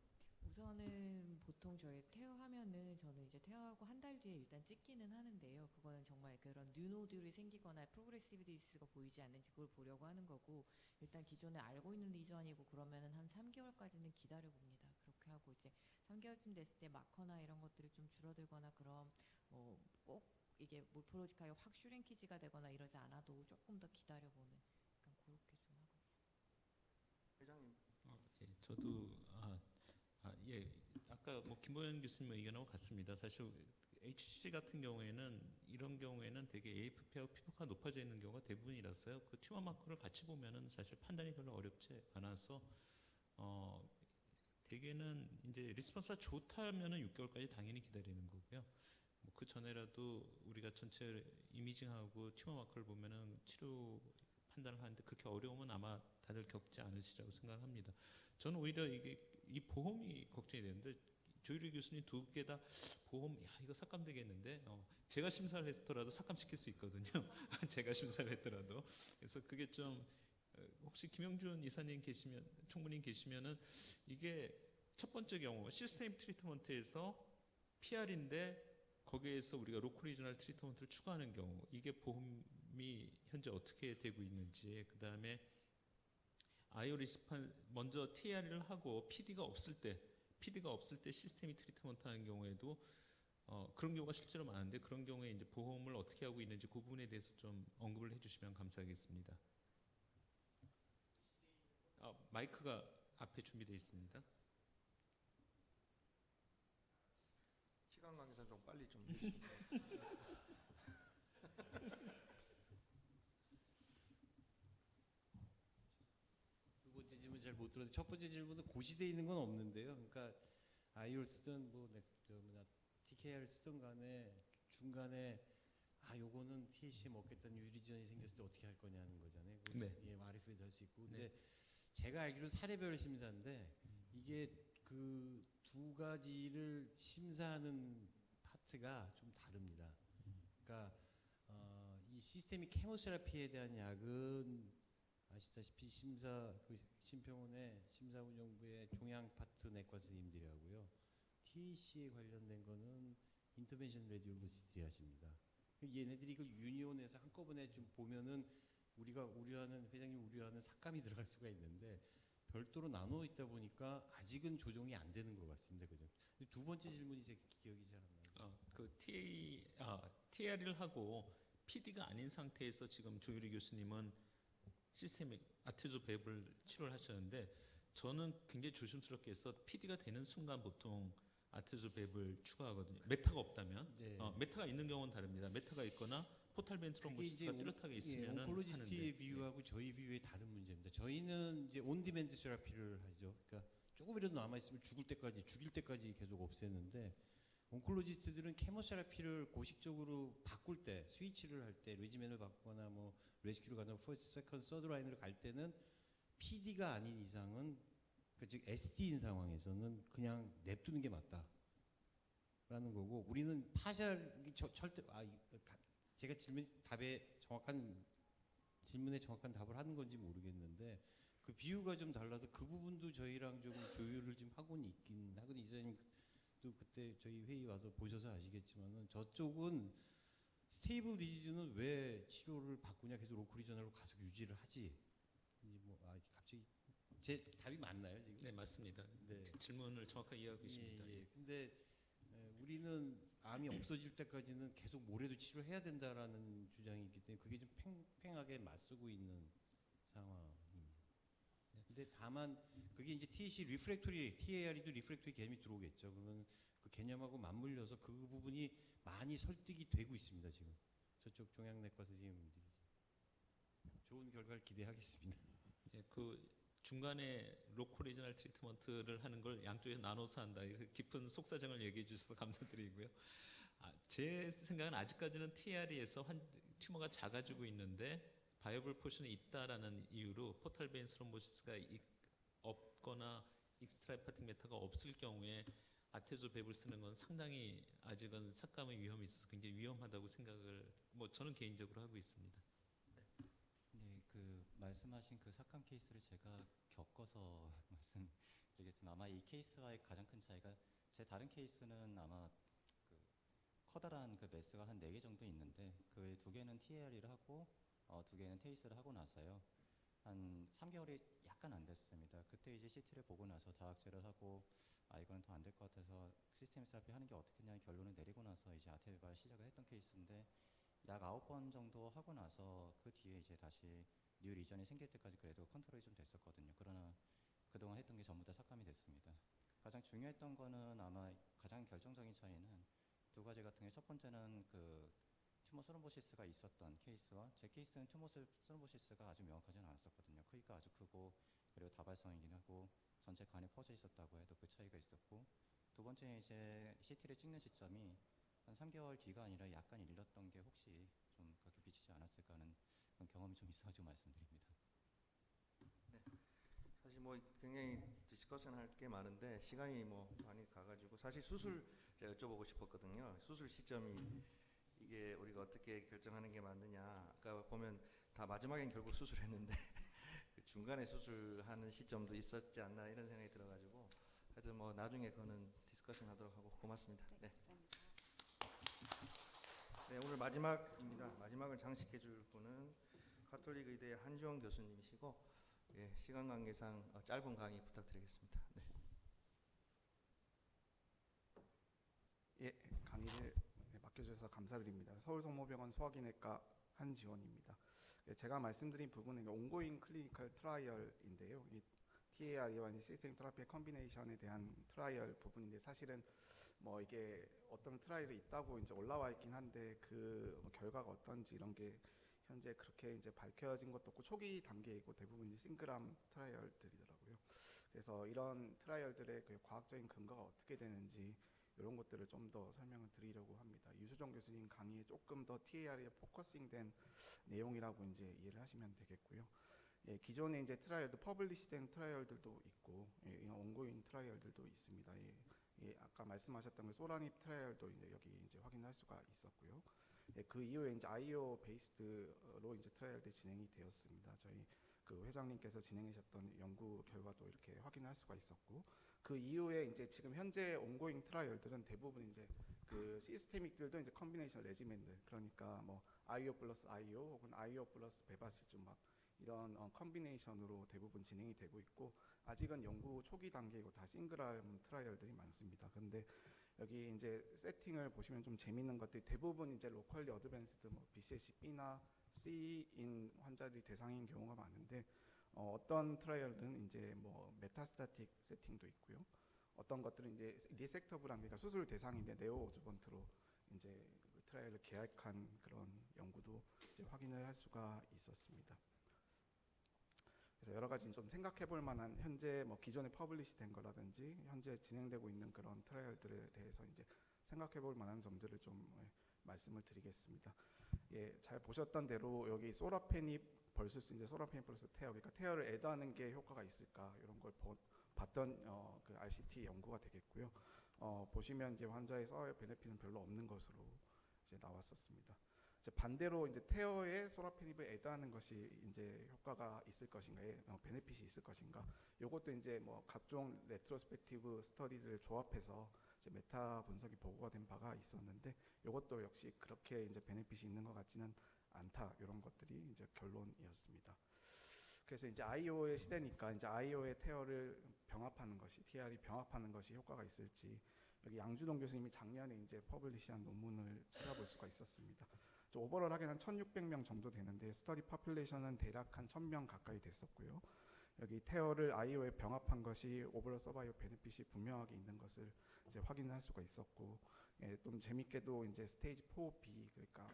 우선은 보통 저희 퇴어하면은 저는 이제 퇴어하고 한 달 뒤에 일단 찍기는 하는데요. 그거는 정말 그런 뉴노드들이 생기거나 프로그레시브 디스가 보이지 않는지 그걸 보려고 하는 거고, 일단 기존에 알고 있는 리전이고 그러면은 한 3개월까지는 기다려 봅니다. 그렇게 하고 이제 3개월쯤 됐을 때 마커나 이런 것들이 좀 줄어들거나, 그럼 꼭 이게 모포로지카가 확 슈링키지가 되거나 이러지 않아도 조금 더 기다려 보는, 약간 그렇게 좀 하고 있어요.
회장님.
예, 저도 예, 아까 뭐 김보현 교수님 의견하고 같습니다. 사실 HCC 같은 경우에는 이런 경우에는 되게 AFP하고 피부가 높아져 있는 경우가 대부분이라서요. 그 튜머 마커를 같이 보면은 사실 판단이 별로 어렵지 않아서 대개는 이제 리스폰스가 좋다면은 6개월까지 당연히 기다리는 거고요. 뭐 그 전에라도 우리가 전체 이미징하고 튜머 마커를 보면은 치료 판단을 하는데 그렇게 어려우면 아마 다들 겪지 않으시라고 생각합니다. 저는 오히려 이 보험이 걱정이 되는데, 조유리 교수님 두 개 다 보험, 이거 삭감되겠는데, 제가 심사를 했더라도 삭감시킬 수 있거든요. 제가 심사를 했더라도. 그래서 그게 좀 혹시 김영준 이사님 계시면, 총무님 계시면은 이게 첫 번째 경우 시스템 트리트먼트에서 PR인데 거기에서 우리가 로컬 리저널 트리트먼트를 추가하는 경우, 이게 보험이 현재 어떻게 되고 있는지, 그 다음에 아이오리스판 먼저 TR을 하고 PD가 없을 때 시스템이 트리트먼트 하는 경우에도 그런 경우가 실제로 많은데, 그런 경우에 이제 보험을 어떻게 하고 있는지 그 부분에 대해서 좀 언급을 해주시면 감사하겠습니다. 마이크가 앞에 준비되어 있습니다.
시간 관계상 좀 빨리 좀 해주시면.
두 번째 질문 잘 못 들었는데, 첫 번째 질문은 고시되어 있는 건 없는데요. 그러니까 아이올 쓰든 TKR 쓰든 간에 중간에 요거는 THC 먹겠다는 유리전이 생겼을 때 어떻게 할 거냐는 거잖아요.
네.
예, RF에도 할 수 있고. 근데 제가 알기로 사례별 심사인데 이게 그 두 가지를 심사하는 파트가 좀 다릅니다. 그러니까 이 시스테믹 케모세라피에 대한 약은 아시다시피 심평원의 심사운영부의 종양 파트 내과 선생님들이 하고요. THC에 관련된 거는 인터벤션 레디올로지스트리 하십니다. 얘네들이 이걸 유니온에서 한꺼번에 좀 보면은 우리가 우려하는, 회장님 우려하는 삭감이 들어갈 수가 있는데 별도로 나눠 있다 보니까 아직은 조정이 안 되는 것 같습니다. 그죠? 근데 두 번째 질문이 제 기억이 잘 안 나요.
그 TR을 하고 PD가 아닌 상태에서 지금 조유리 교수님은 시스테믹 아테조베브를 치료를 하셨는데, 저는 굉장히 조심스럽게 해서 PD가 되는 순간 보통 아테조베브를 추가하거든요. 메타가 없다면.
네.
메타가 있는 경우는 다릅니다. 메타가 있거나 포탈벤 트롬보시스가 뚜렷하게 있으면은
온콜로지스트의
하는데.
비유하고 저희 비유의 다른 문제입니다. 저희는 이제 온디맨드 세라피를 하죠. 그러니까 조금이라도 남아 있으면 죽일 때까지 계속 없애는데, 온콜로지스트들은 케모세라피를 고식적으로 바꿀 때, 스위치를 할 때, 레지멘을 바꾸거나 뭐 레스큐를 가거나 퍼스트, 세컨드, 서드 라인으로 갈 때는 PD가 아닌 이상은, 즉 SD인 상황에서는 그냥 냅두는 게 맞다라는 거고, 우리는 절대 제가 질문에 정확한 답을 하는 건지 모르겠는데, 그 비유가 좀 달라서 그 부분도 저희랑 좀 조율을 좀 하고는 있긴 하거든요. 이사님도 그때 저희 회의 와서 보셔서 아시겠지만은, 저쪽은 스테이블 디지즈는 왜 치료를 바꾸냐, 계속 로컬리저널로 계속 유지를 하지. 갑자기 제 답이 맞나요 지금?
네, 맞습니다.
네.
질문을 정확하게 이해하고 있습니다.
예. 근데 우리는 암이 없어질 때까지는 계속 뭐래도 치료해야 된다라는 주장이 있기 때문에 그게 좀 팽팽하게 맞서고 있는 상황입니다. 근데 다만 그게 이제 THC 리프렉토리, TARE도 리프렉토리 개념이 들어오겠죠. 그러면 그 개념하고 맞물려서 그 부분이 많이 설득이 되고 있습니다. 지금 저쪽 종양내과 선생님들이 좋은 결과를 기대하겠습니다.
예, 그 중간에 로컬 리저널 트리트먼트를 하는 걸 양쪽에서 나눠서 한다. 이렇게 깊은 속사정을 얘기해 주셔서 감사드리고요. 제 생각은 아직까지는 TRE에서 튜머가 작아지고 있는데 바이오블 포션이 있다라는 이유로 포탈 베인 스롬보시스가 없거나 익스트라헤파틱 메타가 없을 경우에 아테조베브를 쓰는 건 상당히 아직은 삭감의 위험이 있어서 굉장히 위험하다고 생각을 저는 개인적으로 하고 있습니다.
네, 그 말씀하신 그 삭감 케이스를 제가 겪어서 말씀드리겠습니다. 아마 이 케이스와의 가장 큰 차이가 제 다른 케이스는 아마 그 커다란 그 매스가 한 4개 정도 있는데 그 2개는 TAR을 하고 2개는 테이스를 하고 나서요. 한 3개월이 약간 안 됐습니다. 그때 이제 CT를 보고 나서 다학제를 하고 이거는 더 안 될 것 같아서 시스템 세라피 하는 게 어떻겠냐는 결론을 내리고 나서 이제 아테베바를 시작을 했던 케이스인데 약 9번 정도 하고 나서 그 뒤에 이제 다시 뉴 리전이 생길 때까지 그래도 컨트롤이 좀 됐었거든요. 그러나 그동안 했던 게 전부 다 삭감이 됐습니다. 가장 중요했던 거는 아마 가장 결정적인 차이는 2가지 같은 게 첫 번째는 그 튜머 스롬보시스가 있었던 케이스와 제 케이스는 튜머 스롬보시스가 아주 명확하지는 않았었거든요. 크기가 아주 크고 그리고 다발성이긴 하고 전체 간에 퍼져 있었다고 해도 그 차이가 있었고, 두 번째 이제 CT를 찍는 시점이 한 3개월 뒤가 아니라 약간 일렀던 게 혹시 좀 그렇게 비치지 않았을까 하는 그런 경험이 좀 있어가지고 말씀드립니다.
사실 뭐 굉장히 디스커션 할 게 많은데 시간이 뭐 많이 가가지고 사실 수술 제가 여쭤보고 싶었거든요. 수술 시점이 이게 우리가 어떻게 결정하는 게 맞느냐. 아까 보면 다 마지막엔 결국 수술했는데 그 중간에 수술하는 시점도 있었지 않나 이런 생각이 들어가지고 하여튼 뭐 나중에 그거는 디스커션 하도록 하고 고맙습니다. 네.
감사합니다.
네, 오늘 마지막입니다. 마지막을 장식해 줄 분은 카톨릭 의대 한지원 교수님이시고 예, 시간 관계상 짧은 강의 부탁드리겠습니다. 네.
예, 강의를 맡겨주셔서 감사드립니다. 서울성모병원 소화기내과 한지원입니다. 제가 말씀드린 부분은 온고잉 클리니컬 트라이얼인데요. 이 TARE와 시스템 테라피의 컨비네이션에 대한 트라이얼 부분인데 사실은 뭐 이게 어떤 트라이얼이 있다고 이제 올라와 있긴 한데 그 결과가 어떤지 이런 게 현재 그렇게 이제 밝혀진 것도 없고 초기 단계이고 대부분 이제 싱글암 트라이얼들이더라고요. 그래서 이런 트라이얼들의 그 과학적인 근거가 어떻게 되는지 이런 것들을 좀 더 설명을 드리려고 합니다. 유수정 교수님 강의에 조금 더 TAR에 포커싱된 내용이라고 이제 이해를 하시면 되겠고요. 예, 기존에 이제 트라이얼도 퍼블리시된 트라이얼들도 있고 온고잉 트라이얼들도 있습니다. 예, 아까 말씀하셨던 그 소라닙 트라이얼도 이제 여기 이제 확인할 수가 있었고요. 예, 그 이후에 이제 아이오 베이스드로 이제 트라이얼들이 진행이 되었습니다. 저희 그 회장님께서 진행하셨던 연구 결과도 이렇게 확인할 수가 있었고, 그 이후에 이제 지금 현재 온고잉 트라이얼들은 대부분 이제 그 시스테믹들도 이제 컨비네이션 레지멘들, 그러니까 뭐 아이오 플러스 아이오 혹은 아이오 플러스 베바시즘 막 이런 컨비네이션으로 대부분 진행이 되고 있고, 아직은 연구 초기 단계이고 다 싱글암 트라이얼들이 많습니다. 근데 여기 이제 세팅을 보시면 좀 재밌는 것들이 대부분 이제 로컬리 어드밴스드 뭐 BCLC-B나 C인 환자들이 대상인 경우가 많은데 어떤 트라이얼은 이제 뭐 메타스타틱 세팅도 있고요. 어떤 것들은 이제 리섹터블한, 그러니까 수술 대상인데 네오어주번트로 이제 그 트라이얼을 계획한 그런 연구도 이제 확인을 할 수가 있었습니다. 그래서 여러 가지 좀 생각해 볼 만한 현재 뭐 기존에 퍼블리시 된 거라든지 현재 진행되고 있는 그런 트라이얼들에 대해서 이제 생각해 볼 만한 점들을 좀 말씀을 드리겠습니다. 예, 잘 보셨던 대로 여기 소라페닙 벌스 이제 소라페닙 플러스 테어, 그러니까 테어를 애드하는 게 효과가 있을까 이런 걸 봤던 그 RCT 연구가 되겠고요. 보시면 이제 환자의 사회 베네핏은 별로 없는 것으로 이제 나왔었습니다. 이제 반대로 이제 테어에 소라페닙을 애드하는 것이 이제 효과가 있을 것인가, 베네핏이 있을 것인가. 이것도 이제 뭐 각종 레트로스펙티브 스터디들을 조합해서 이제 메타 분석이 보고가 된 바가 있었는데, 이것도 역시 그렇게 이제 베네핏이 있는 것 같지는 않다. 이런 것들이 이제 결론이었습니다. 그래서 이제 아이오의 시대니까 이제 아이오의 테어를 병합하는 것이, TR이 병합하는 것이 효과가 있을지, 여기 양주동 교수님이 작년에 이제 퍼블리시한 논문을 찾아볼 수가 있었습니다. 오버롤하게 한 1,600명 정도 되는데 스터디 파퓰레이션은 대략 한 1,000명 가까이 됐었고요. 여기 테어를 아이오에 병합한 것이 오버롤 서바이벌 베네핏이 분명하게 있는 것을 이제 확인할 수가 있었고, 좀 재밌게도 이제 스테이지 4B 그러니까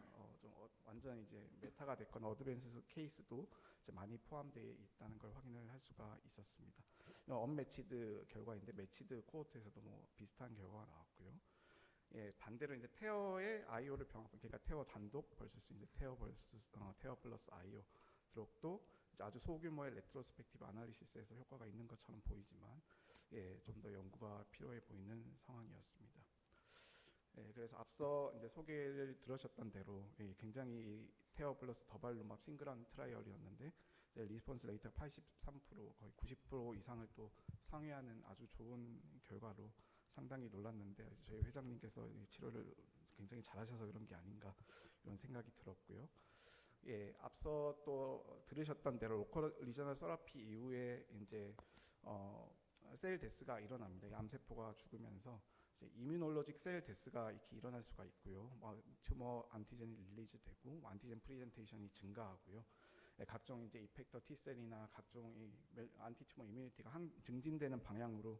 완전 이제 메타가 됐거나 어드밴스 케이스도 이제 많이 포함되어 있다는 걸 확인을 할 수가 있었습니다. 언매치드 결과인데 매치드 코호트에서도 뭐 비슷한 결과가 나왔고요. 반대로 이제 테어의 IO를 그러니까 테어 단독 vs 이제 테어 플러스 IO 드롭도 아주 소규모의 레트로스펙티브 아날리시스에서 효과가 있는 것처럼 보이지만 좀 더 연구가 필요해 보이는 상황이었습니다. 그래서 앞서 이제 소개를 들으셨던 대로 굉장히 테어 플러스 더발루맙 싱글한 트라이얼이었는데 리스폰스 레이트가 83% 거의 90% 이상을 또 상회하는 아주 좋은 결과로 상당히 놀랐는데 저희 회장님께서 치료를 굉장히 잘하셔서 그런 게 아닌가 이런 생각이 들었고요. 앞서 또 들으셨던 대로 로컬 리저널 서라피 이후에 이제 셀 데스가 일어납니다. 암세포가 죽으면서 이제 이뮤놀로직 셀 데스가 이렇게 일어날 수가 있고요. 튜머 안티젠이 릴리즈 되고 안티젠 프리젠테이션이 증가하고요. 각종 이제 이펙터 T셀이나 각종 안티튜머 이뮤니티가 증진되는 방향으로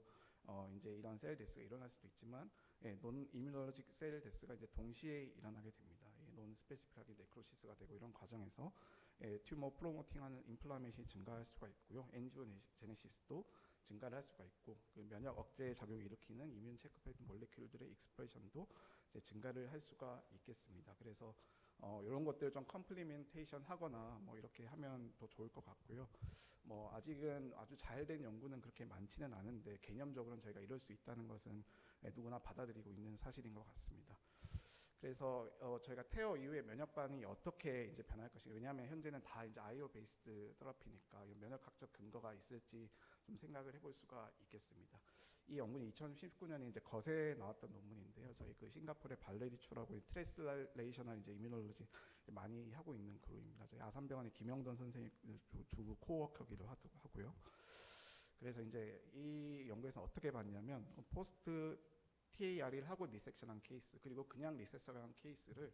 이제 이런 셀 데스가 일어날 수도 있지만 논 이뮤놀로직 셀 데스가 이제 동시에 일어나게 됩니다. 논 스페시픽하게 네크로시스가 되고 이런 과정에서 튜머 프로모팅하는 인플라메이션이 증가할 수가 있고요. 엔지오제네시스도 증가를 할 수가 있고 그 면역 억제 작용을 일으키는 이뮨 체크포인트 몰레큘들의 익스프레션도 이제 증가를 할 수가 있겠습니다. 그래서 이런 것들을 좀 컴플리멘테이션 하거나 뭐 이렇게 하면 더 좋을 것 같고요. 뭐 아직은 아주 잘된 연구는 그렇게 많지는 않은데 개념적으로는 저희가 이럴 수 있다는 것은 누구나 받아들이고 있는 사실인 것 같습니다. 그래서 저희가 테어 이후에 면역 반응이 어떻게 이제 변할 것인가, 왜냐하면 현재는 다 이제 IO 베이스드 테라피니까 면역학적 근거가 있을지 좀 생각을 해볼 수가 있겠습니다. 이 연구는 2019년에 이제 거세에 나왔던 논문인데요. 저희 그 싱가포르의 발레리추라고 트랜슬레이셔널 이제 이뮤놀로지 많이 하고 있는 그룹입니다. 저희 아산병원의 김영돈 선생님 주 코워커기도 하고요. 그래서 이제 이 연구에서 어떻게 봤냐면 포스트 TAR을 하고 리섹션한 케이스 그리고 그냥 리섹션한 케이스를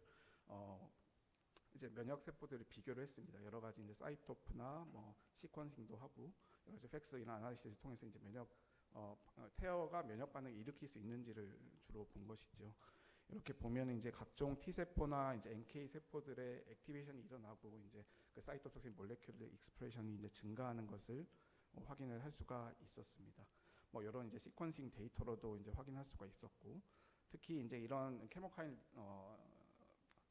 이제 면역 세포들을 비교를 했습니다. 여러 가지 이제 사이토프나 뭐 시퀀싱도 하고 여러 가지 팩스 이런 아날리시스를 통해서 이제 테어가 면역 반응을 일으킬 수 있는지를 주로 본 것이죠. 이렇게 보면 이제 각종 T 세포나 이제 NK 세포들의 액티베이션이 일어나고 이제 그 사이토톡신 몰레큘의 익스프레션이 이제 증가하는 것을 확인을 할 수가 있었습니다. 뭐 이런 이제 시퀀싱 데이터로도 이제 확인할 수가 있었고, 특히 이제 이런 케모카인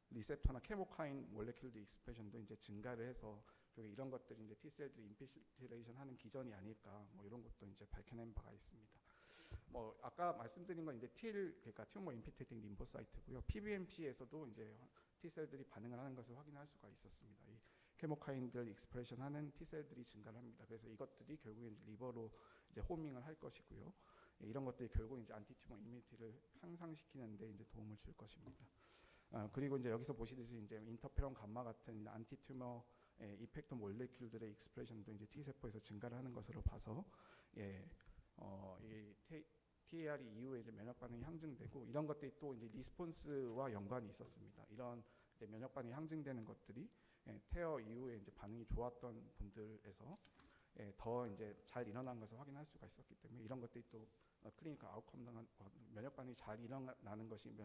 리셉터나 케모카인 몰레큘드 익스프레션도 이제 증가를 해서 이런 것들이 이제 T셀들이 인피실레이션 하는 기전이 아닐까, 뭐 이런 것도 이제 밝혀낸 바가 있습니다. 뭐 아까 말씀드린 건 이제 그러니까 튜머 인피테이팅 림포사이트고요. PBMC에서도 이제 T셀들이 반응을 하는 것을 확인할 수가 있었습니다. 이 케모카인들 익스프레션 하는 T셀들이 증가를 합니다. 그래서 이것들이 결국에 이제 리버로 이제 호밍을 할 것이고요. 이런 것들이 결국 이제 안티튜머 이뮤니티를 향상시키는데 이제 도움을 줄 것입니다. 그리고 이제 여기서 보시듯이 이제 인터페론 감마 같은 안티튜머 이펙터 몰레큘들의 익스프레션도 이제 T 세포에서 증가를 하는 것으로 봐서 이 TAR이 이후에 이제 면역 반응이 항증되고 이런 것들이 또 이제 리스폰스와 연관이 있었습니다. 이런 이제 면역 반응이 항증되는 것들이 테어 이후에 이제 반응이 좋았던 분들에서 더 이제 잘 일어난 것을 확인할 수가 있었기 때문에 이런 것들이 또 클리니컬 아웃컴과 면역 반응이 잘 일어나는 것이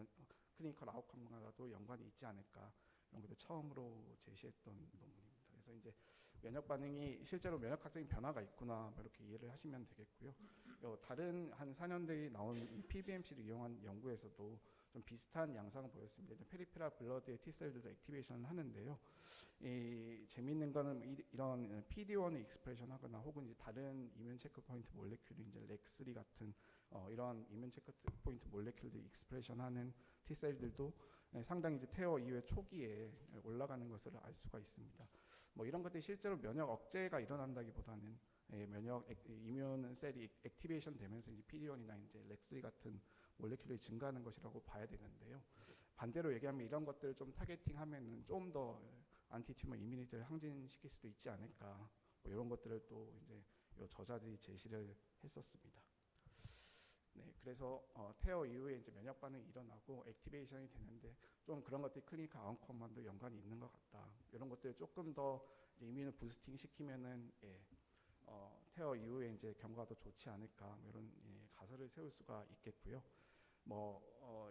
클리니컬 아웃컴과도 연관이 있지 않을까, 이런 것도 처음으로 제시했던 논문입니다. 그래서 이제 면역 반응이 실제로 면역학적인 변화가 있구나, 이렇게 이해를 하시면 되겠고요. 다른 한 4년대에 나온 이 PBMC를 이용한 연구에서도 좀 비슷한 양상을 보였습니다. 페리페랄 블러드의 T셀들도 액티베이션을 하는데요. 재미있는 거는 이런 PD1을 익스프레션 하거나 혹은 이제 다른 이뮨 체크포인트 몰레큘이 이제 렉3 같은 이런 이뮨 체크포인트 몰레큘들이 익스프레션 하는 T셀들도 상당히 이제 테어 이후에 초기에 올라가는 것을 알 수가 있습니다. 뭐 이런 것들이 실제로 면역 억제가 일어난다기보다는 면역 이뮨 셀이 액티베이션 되면서 이제 PD1이나 이제 렉3 같은 몰레큘이 증가하는 것이라고 봐야 되는데요. 반대로 얘기하면 이런 것들을 좀 타겟팅하면은 좀 더 안티튜머 이뮤니티를 항진시킬 수도 있지 않을까, 뭐 이런 것들을 또 이제 이 저자들이 제시를 했었습니다. 네, 그래서 테어 이후에 이제 면역 반응이 일어나고 액티베이션이 되는데 좀 그런 것들이 클리니컬 아웃컴과도 연관이 있는 것 같다. 이런 것들을 조금 더 이제 이뮨을 부스팅 시키면은 테어 이후에 이제 경과가 더 좋지 않을까, 뭐 이런 가설을 세울 수가 있겠고요.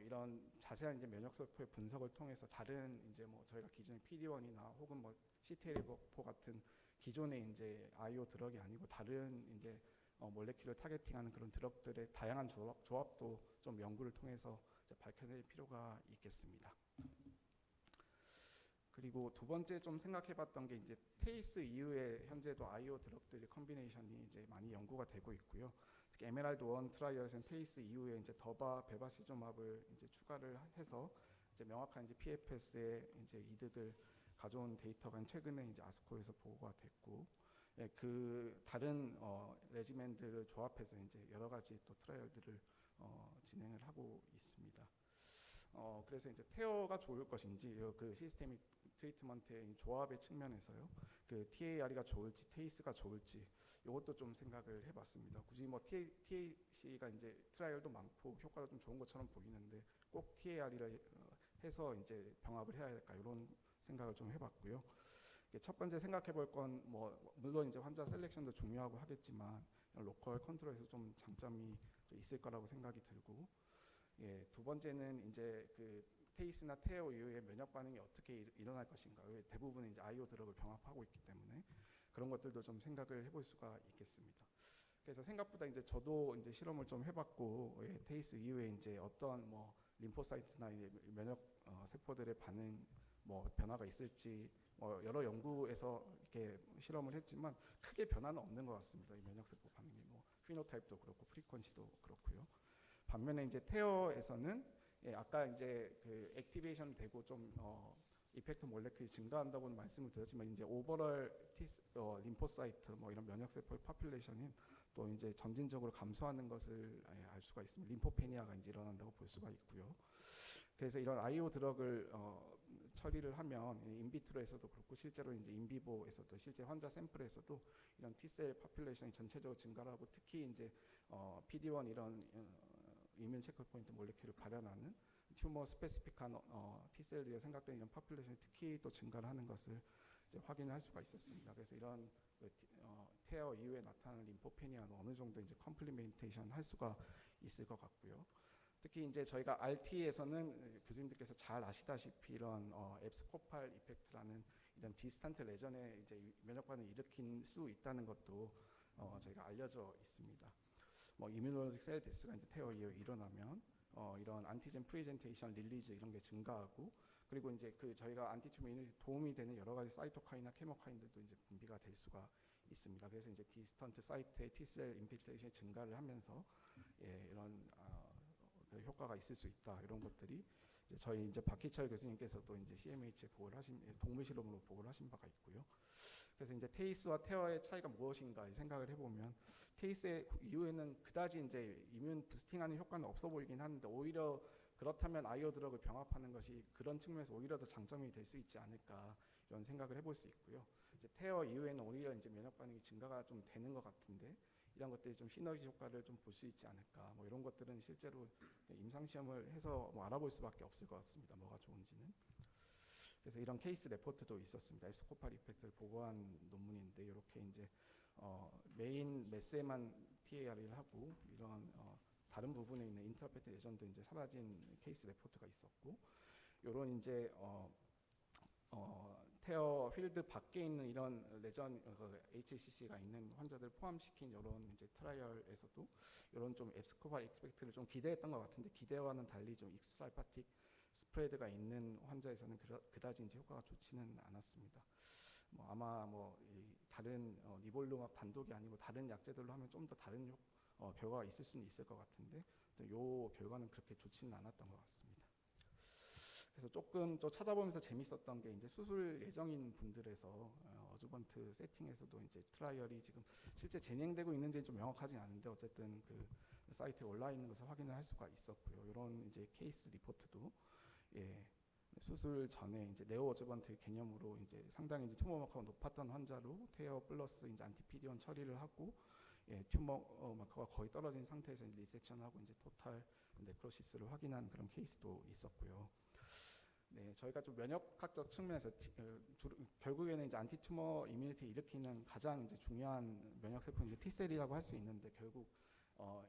이런 자세한 이제 면역 세포의 분석을 통해서 다른 이제 뭐 저희가 기존의 PD-1이나 혹은 뭐 CTLA4 같은 기존의 이제 IO 드럭이 아니고 다른 이제 몰레큘을 타겟팅하는 그런 드럭들의 다양한 조합도 좀 연구를 통해서 이제 밝혀낼 필요가 있겠습니다. 그리고 두 번째 좀 생각해봤던 게 이제 테이스 이후에 현재도 IO 드럭들의 컨비네이션이 이제 많이 연구가 되고 있고요. 특히 에메랄드 1 트라이얼에서는 테이스 이후에 이제 더바 베바시조맙을 이제 추가를 해서 이제 명확한 이제 PFS의 이제 이득을 가져온 데이터가 최근에 이제 아스코에서 보고가 됐고, 예, 그 다른 레지멘들을 조합해서 이제 여러 가지 또 트라이얼들을 진행을 하고 있습니다. 그래서 이제 테어가 좋을 것인지 그 시스테믹 트리트먼트의 조합의 측면에서요, 그 TAR이가 좋을지 테이스가 좋을지 이것도 좀 생각을 해봤습니다. 굳이 뭐 TAC가 이제 트라이얼도 많고 효과가 좀 좋은 것처럼 보이는데 꼭 TAR이를 해서 이제 병합을 해야 될까 이런 생각을 좀 해봤고요. 첫 번째 생각해볼 건 뭐 물론 이제 환자 셀렉션도 중요하고 하겠지만 로컬 컨트롤에서 좀 장점이 있을 거라고 생각이 들고, 예, 두 번째는 이제 그 테이스나 테어 이후에 면역 반응이 어떻게 일어날 것인가. 대부분 이제 IO 드럭을 병합하고 있기 때문에 그런 것들도 좀 생각을 해볼 수가 있겠습니다. 그래서 생각보다 이제 저도 이제 실험을 좀 해봤고, 예, 테이스 이후에 이제 어떤 뭐 림포사이트나 면역 세포들의 반응 뭐 변화가 있을지 여러 연구에서 이렇게 실험을 했지만 크게 변화는 없는 것 같습니다. 이 면역 세포 반응이 뭐 피노타입도 그렇고 프리퀀시도 그렇고요. 반면에 이제 테어에서는, 예, 아까 이제 그 액티베이션 되고 좀 이펙터 몰레큘이 증가한다고는 말씀을 드렸지만 이제 오버럴 림포사이트 뭐 이런 면역 세포의 파퓰레이션이 또 이제 점진적으로 감소하는 것을 알 수가 있습니다. 림포페니아가 이제 일어난다고 볼 수가 있고요. 그래서 이런 IO 드럭을 처리를 하면 인비트로에서도 그렇고 실제로 이제 인비보에서도 실제 환자 샘플에서도 이런 T셀 파퓰레이션이 전체적으로 증가를 하고 특히 이제 PD-1 이런 이뮨 체크포인트 몰레큘을 발현하는 튜머 스페시픽한 T셀들이 생각되는 이런 파퓰레이션이 특히 또 증가를 하는 것을 이제 확인할 수가 있었습니다. 그래서 이런 테어 이후에 나타나는 림포페니아는 어느 정도 이제 컴플리멘테이션 할 수가 있을 것 같고요. 특히 이제 저희가 RT에서는 교수님들께서 잘 아시다시피 이런 앱스코팔 이펙트라는 이런 디스탄트 레전에 이제 면역 반응을 일으킬 수 있다는 것도 저희가 알려져 있습니다. 뭐 이뮤놀로직 셀 데스가 이제 테어 이후에 일어나면 이런 안티젠 프레젠테이션 릴리즈 이런 게 증가하고, 그리고 이제 그 저희가 안티튜머에 도움이 되는 여러 가지 사이토카인이나 케모카인들도 이제 분비가 될 수가 있습니다. 그래서 이제 디스턴트 사이트의 T셀 인필트레이션이 증가를 하면서, 예, 이런 효과가 있을 수 있다. 이런 것들이 이제 저희 이제 박희철 교수님께서도 이제 CMH에 보고를 하신 동물 실험으로 보고를 하신 바가 있고요. 그래서 이제 테이스와 테어의 차이가 무엇인가 생각을 해보면 테이스 이후에는 그다지 이제 이뮨 부스팅하는 효과는 없어 보이긴 하는데 오히려 그렇다면 아이오 드럭을 병합하는 것이 그런 측면에서 오히려 더 장점이 될 수 있지 않을까 이런 생각을 해볼 수 있고요. 이제 테어 이후에는 오히려 이제 면역 반응이 증가가 좀 되는 것 같은데 이런 것들이 좀 시너지 효과를 좀 볼 수 있지 않을까. 뭐 이런 것들은 실제로 임상 시험을 해서 뭐 알아볼 수밖에 없을 것 같습니다. 뭐가 좋은지는. 그래서 이런 케이스 레포트도 있었습니다. 앱스코팔 이펙트를 보고한 논문인데 이렇게 이제 메인 매스에만 TAR을 하고 이런 다른 부분에 있는 인트라페트 레전도 이제 사라진 케이스 레포트가 있었고, 이런 이제 테어 필드 밖에 있는 이런 레전 HCC가 있는 환자들 포함시킨 이런 이제 트라이얼에서도 이런 좀 앱스코팔 이펙트를 좀 기대했던 것 같은데 기대와는 달리 좀 익스트라헤파틱 스프레드가 있는 환자에서는 그다지 이제 효과가 좋지는 않았습니다. 뭐 아마 이 다른 니볼루맙 단독이 아니고 다른 약제들로 하면 좀 더 다른 결과가 있을 수는 있을 것 같은데 이 결과는 그렇게 좋지는 않았던 것 같습니다. 그래서 조금 또 찾아보면서 재밌었던 게 이제 수술 예정인 분들에서 어주번트 세팅에서도 이제 트라이얼이 지금 실제 진행되고 있는지 좀 명확하진 않은데 어쨌든 그 사이트에 올라 있는 것을 확인을 할 수가 있었고요. 이런 이제 케이스 리포트도, 예, 수술 전에 이제 네오 어주번트 개념으로 이제 상당히 이제 튜머 마커가 높았던 환자로 테어 플러스 이제 안티피디온 처리를 하고, 예, 튜머 마커가 거의 떨어진 상태에서 이제 리섹션하고 이제 토탈 네크로시스를 확인한 그런 케이스도 있었고요. 네, 저희가 좀 면역학적 측면에서 결국에는 이제 안티튜머 이뮤니티 일으키는 가장 이제 중요한 면역 세포는 이제 T셀이라고 할 수 있는데 결국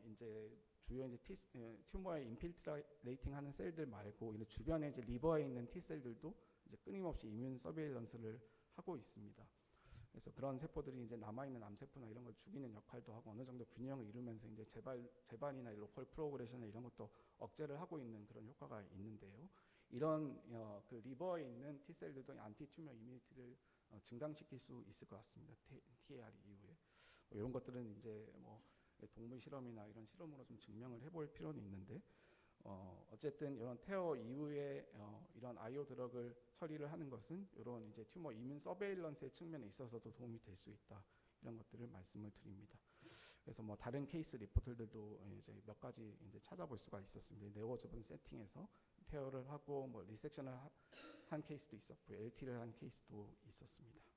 이제 주요 이제 튜머에 인필트레이팅하는 셀들 말고 이제 주변에 이제 리버에 있는 T 셀들도 이제 끊임없이 이뮨 서베일런스를 하고 있습니다. 그래서 그런 세포들이 이제 남아 있는 암세포나 이런 걸 죽이는 역할도 하고 어느 정도 균형을 이루면서 이제 재발이나 로컬 프로그레션이나 이런 것도 억제를 하고 있는 그런 효과가 있는데요. 이런 그 리버에 있는 T 셀들도 안티 튜머 이뮤니티를 증강시킬 수 있을 것 같습니다. TAR 이후에 이런 것들은 이제 뭐 동물 실험이나 이런 실험으로 좀 증명을 해볼 필요는 있는데 어쨌든 이런 테어 이후에 이런 아이오 드럭을 처리를 하는 것은 이런 이제 튜머 이뮨 서베일런스의 측면에 있어서도 도움이 될 수 있다 이런 것들을 말씀을 드립니다. 그래서 뭐 다른 케이스 리포트들도 이제 몇 가지 이제 찾아볼 수가 있었습니다. 네오저분 세팅에서 테어를 하고 뭐 리섹션을 한 케이스도 있었고 LT를 한 케이스도 있었습니다.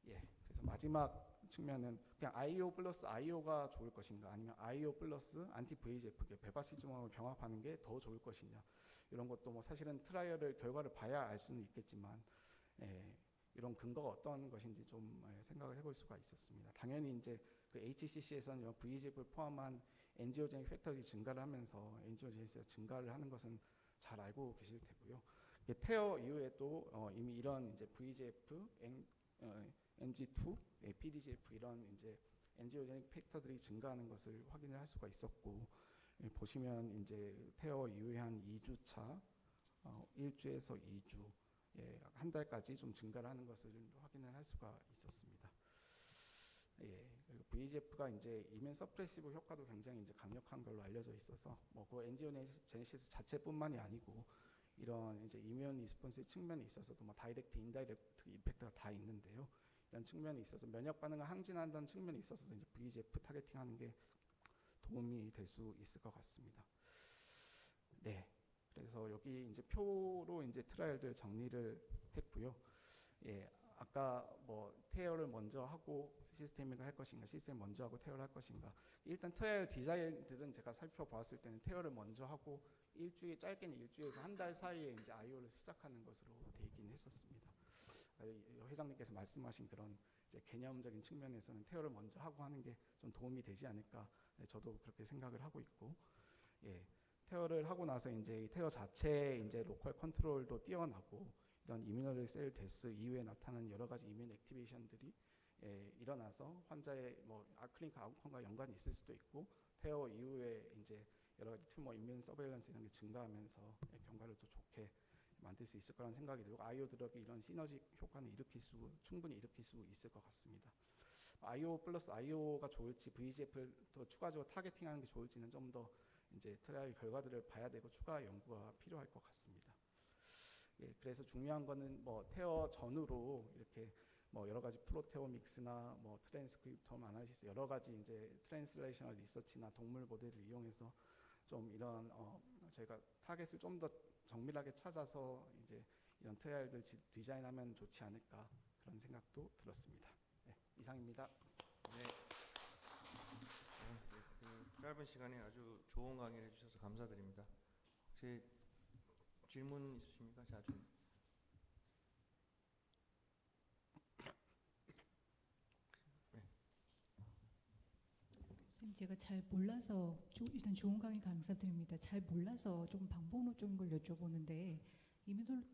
예, 그래서 마지막 측면은 그냥 IO 플러스 IO가 좋을 것인가 아니면 IO 플러스 안티 VEGF 베바시즘하고 병합하는 게 더 좋을 것이냐 이런 것도 뭐 사실은 트라이얼을 결과를 봐야 알 수는 있겠지만 이런 근거가 어떤 것인지 좀 생각을 해볼 수가 있었습니다. 당연히 이제 그 HCC에서는 VEGF를 포함한 엔지오제닉 팩터들이 증가를 하면서 엔지오제니스가 증가를 하는 것은 잘 알고 계실 테고요. 테어 이후에도 이미 이런 이제 VEGF, NG2, PDGF 이런 이제 엔지오제닉 팩터들이 증가하는 것을 확인을 할 수가 있었고 보시면 이제 테어 이후에 한 2주 차, 1주에서 2주, 한 달까지 좀 증가를 하는 것을 확인을 할 수가 있었습니다. 그리고 VEGF가 이제 이뮨 서프레시브 효과도 굉장히 이제 강력한 걸로 알려져 있어서 뭐 그 엔지오제니시스 자체뿐만이 아니고 이런 이제 이뮨 리스폰스 측면에 있어서도 뭐 다이렉트, 인다이렉트 이펙트가 다 있는데요. 이런 측면에 있어서 면역 반응을 항진한다는 측면에 있어서도 이제 VEGF 타겟팅하는 게 도움이 될 수 있을 것 같습니다. 네, 그래서 여기 이제 표로 이제 트라이얼들 정리를 했고요. 아까 뭐 테어를 먼저 하고 시스테믹을 할 것인가, 시스템 먼저 하고 테어를 할 것인가. 일단 트라이얼 디자인들은 제가 살펴보았을 때는 테어를 먼저 하고 짧게는 일주일에서 한 달 사이에 이제 아이오를 시작하는 것으로 돼 있긴 했었습니다. 회장님께서 말씀하신 그런 이제 개념적인 측면에서는 테어를 먼저 하고 하는 게 좀 도움이 되지 않을까. 저도 그렇게 생각을 하고 있고, 테어를 하고 나서 이제 테어 자체의 이제 로컬 컨트롤도 뛰어나고 이런 이뮤노로직 셀 데스 이후에 나타나는 여러 가지 이뮨 액티베이션들이 일어나서 환자의 뭐 클리니컬 아웃컴과 연관이 있을 수도 있고 테어 이후에 이제 여러 가지 튜머 이뮨 서베일런스 이런 게 증가하면서 경과를 더 좋게 만들 수 있을 거라는 생각이 들고 아이오 드럭이 이런 시너지 효과는 충분히 일으킬 수 있을 것 같습니다. 아이오 플러스 아이오가 좋을지 VEGF를 더 추가적으로 타겟팅하는 게 좋을지는 좀 더 이제 트라이얼 결과들을 봐야 되고 추가 연구가 필요할 것 같습니다. 그래서 중요한 거는 뭐 테어 전후로 이렇게 뭐 여러 가지 프로테오믹스나 뭐 트랜스크립톰 아나리시스 여러 가지 이제 트랜슬레이셔널 리서치나 동물 모델을 이용해서 좀 이런 저희가 타겟을 좀 더 정밀하게 찾아서 이제 이런 트라이얼들 디자인하면 좋지 않을까 그런 생각도 들었습니다. 이상입니다.
네. 그 짧은 시간에 아주 좋은 강의를 해주셔서 감사드립니다. 혹시 질문 있으십니까?
선생님 제가 잘 몰라서 일단 좋은 강의 감사드립니다. 잘 몰라서 조금 방법론적인 걸 여쭤보는데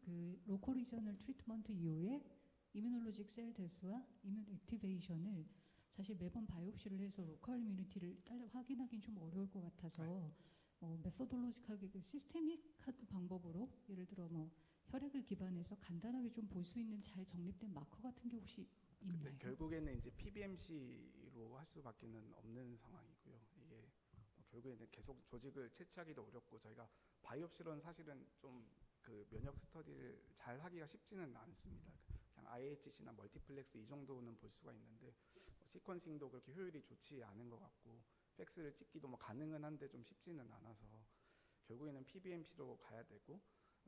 그 로컬 리저널 트리트먼트 이후에 이뮤놀로직 셀 데스와 이뮨 액티베이션을 사실 매번 바이옵시를 해서 로컬 이뮤니티를 확인하기는 좀 어려울 것 같아서 메소돌로직하게 그 시스테믹한 방법으로 예를 들어 뭐 혈액을 기반해서 간단하게 좀 볼 수 있는 잘 정립된 마커 같은 게 혹시 있나요?
결국에는 이제 PBMC로 할 수밖에는 없는 상황이고요. 이게 결국에는 계속 조직을 채취하기도 어렵고 저희가 바이옵시로는 사실은 좀 그 면역 스터디를 잘 하기가 쉽지는 않습니다. 그냥 IHC나 멀티플렉스 이 정도는 볼 수가 있는데 시퀀싱도 그렇게 효율이 좋지 않은 것 같고 팩스를 찍기도 뭐 가능은 한데 좀 쉽지는 않아서 결국에는 PBMC로 가야 되고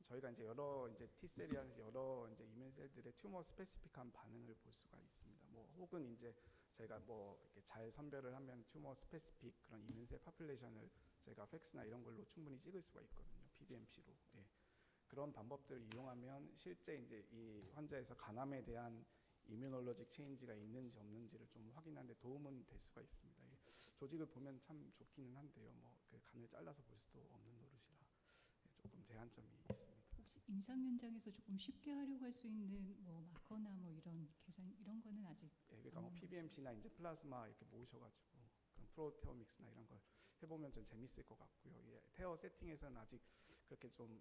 저희가 이제 여러 이제 T셀이라든지 여러 이제 이뮨 셀들의 튜머 스페시픽한 반응을 볼 수가 있습니다. 뭐 혹은 이제 저희가 뭐 이렇게 잘 선별을 하면 튜머 스페시픽 그런 이뮨 셀 파퓰레이션을 저희가 팩스나 이런 걸로 충분히 찍을 수가 있거든요. PBMC로. 그런 방법들을 이용하면 실제 이제 이 환자에서 간암에 대한 이뮤놀로직 체인지가 있는지 없는지를 좀 확인하는 데 도움은 될 수가 있습니다. 이게 조직을 보면 참 좋기는 한데요. 뭐 그 간을 잘라서 볼 수도 없는 노릇이라 조금 제한점이 있습니다.
혹시 임상 현장에서 조금 쉽게 하려고 할 수 있는 뭐 마커나 뭐 이런 계산 이런 거는 아직
예, 그러니까 뭐 PBMC나 이제 플라즈마 이렇게 모으셔가지고 그런 프로테오믹스나 이런 걸 해보면 좀 재밌을 것 같고요. 예, 테어 세팅에서는 아직 그렇게 좀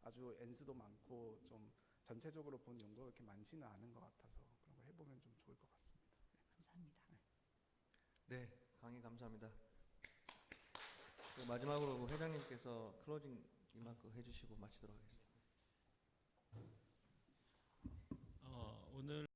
아주 N수도 많고 좀 전체적으로 본 연구가 그렇게 많지는 않은 것 같아서 그런 걸 해보면 좀 좋을 것 같습니다.
감사합니다.
네, 강의 감사합니다. 마지막으로 회장님께서 클로징 리마크 해주시고 마치도록 하겠습니다.
오늘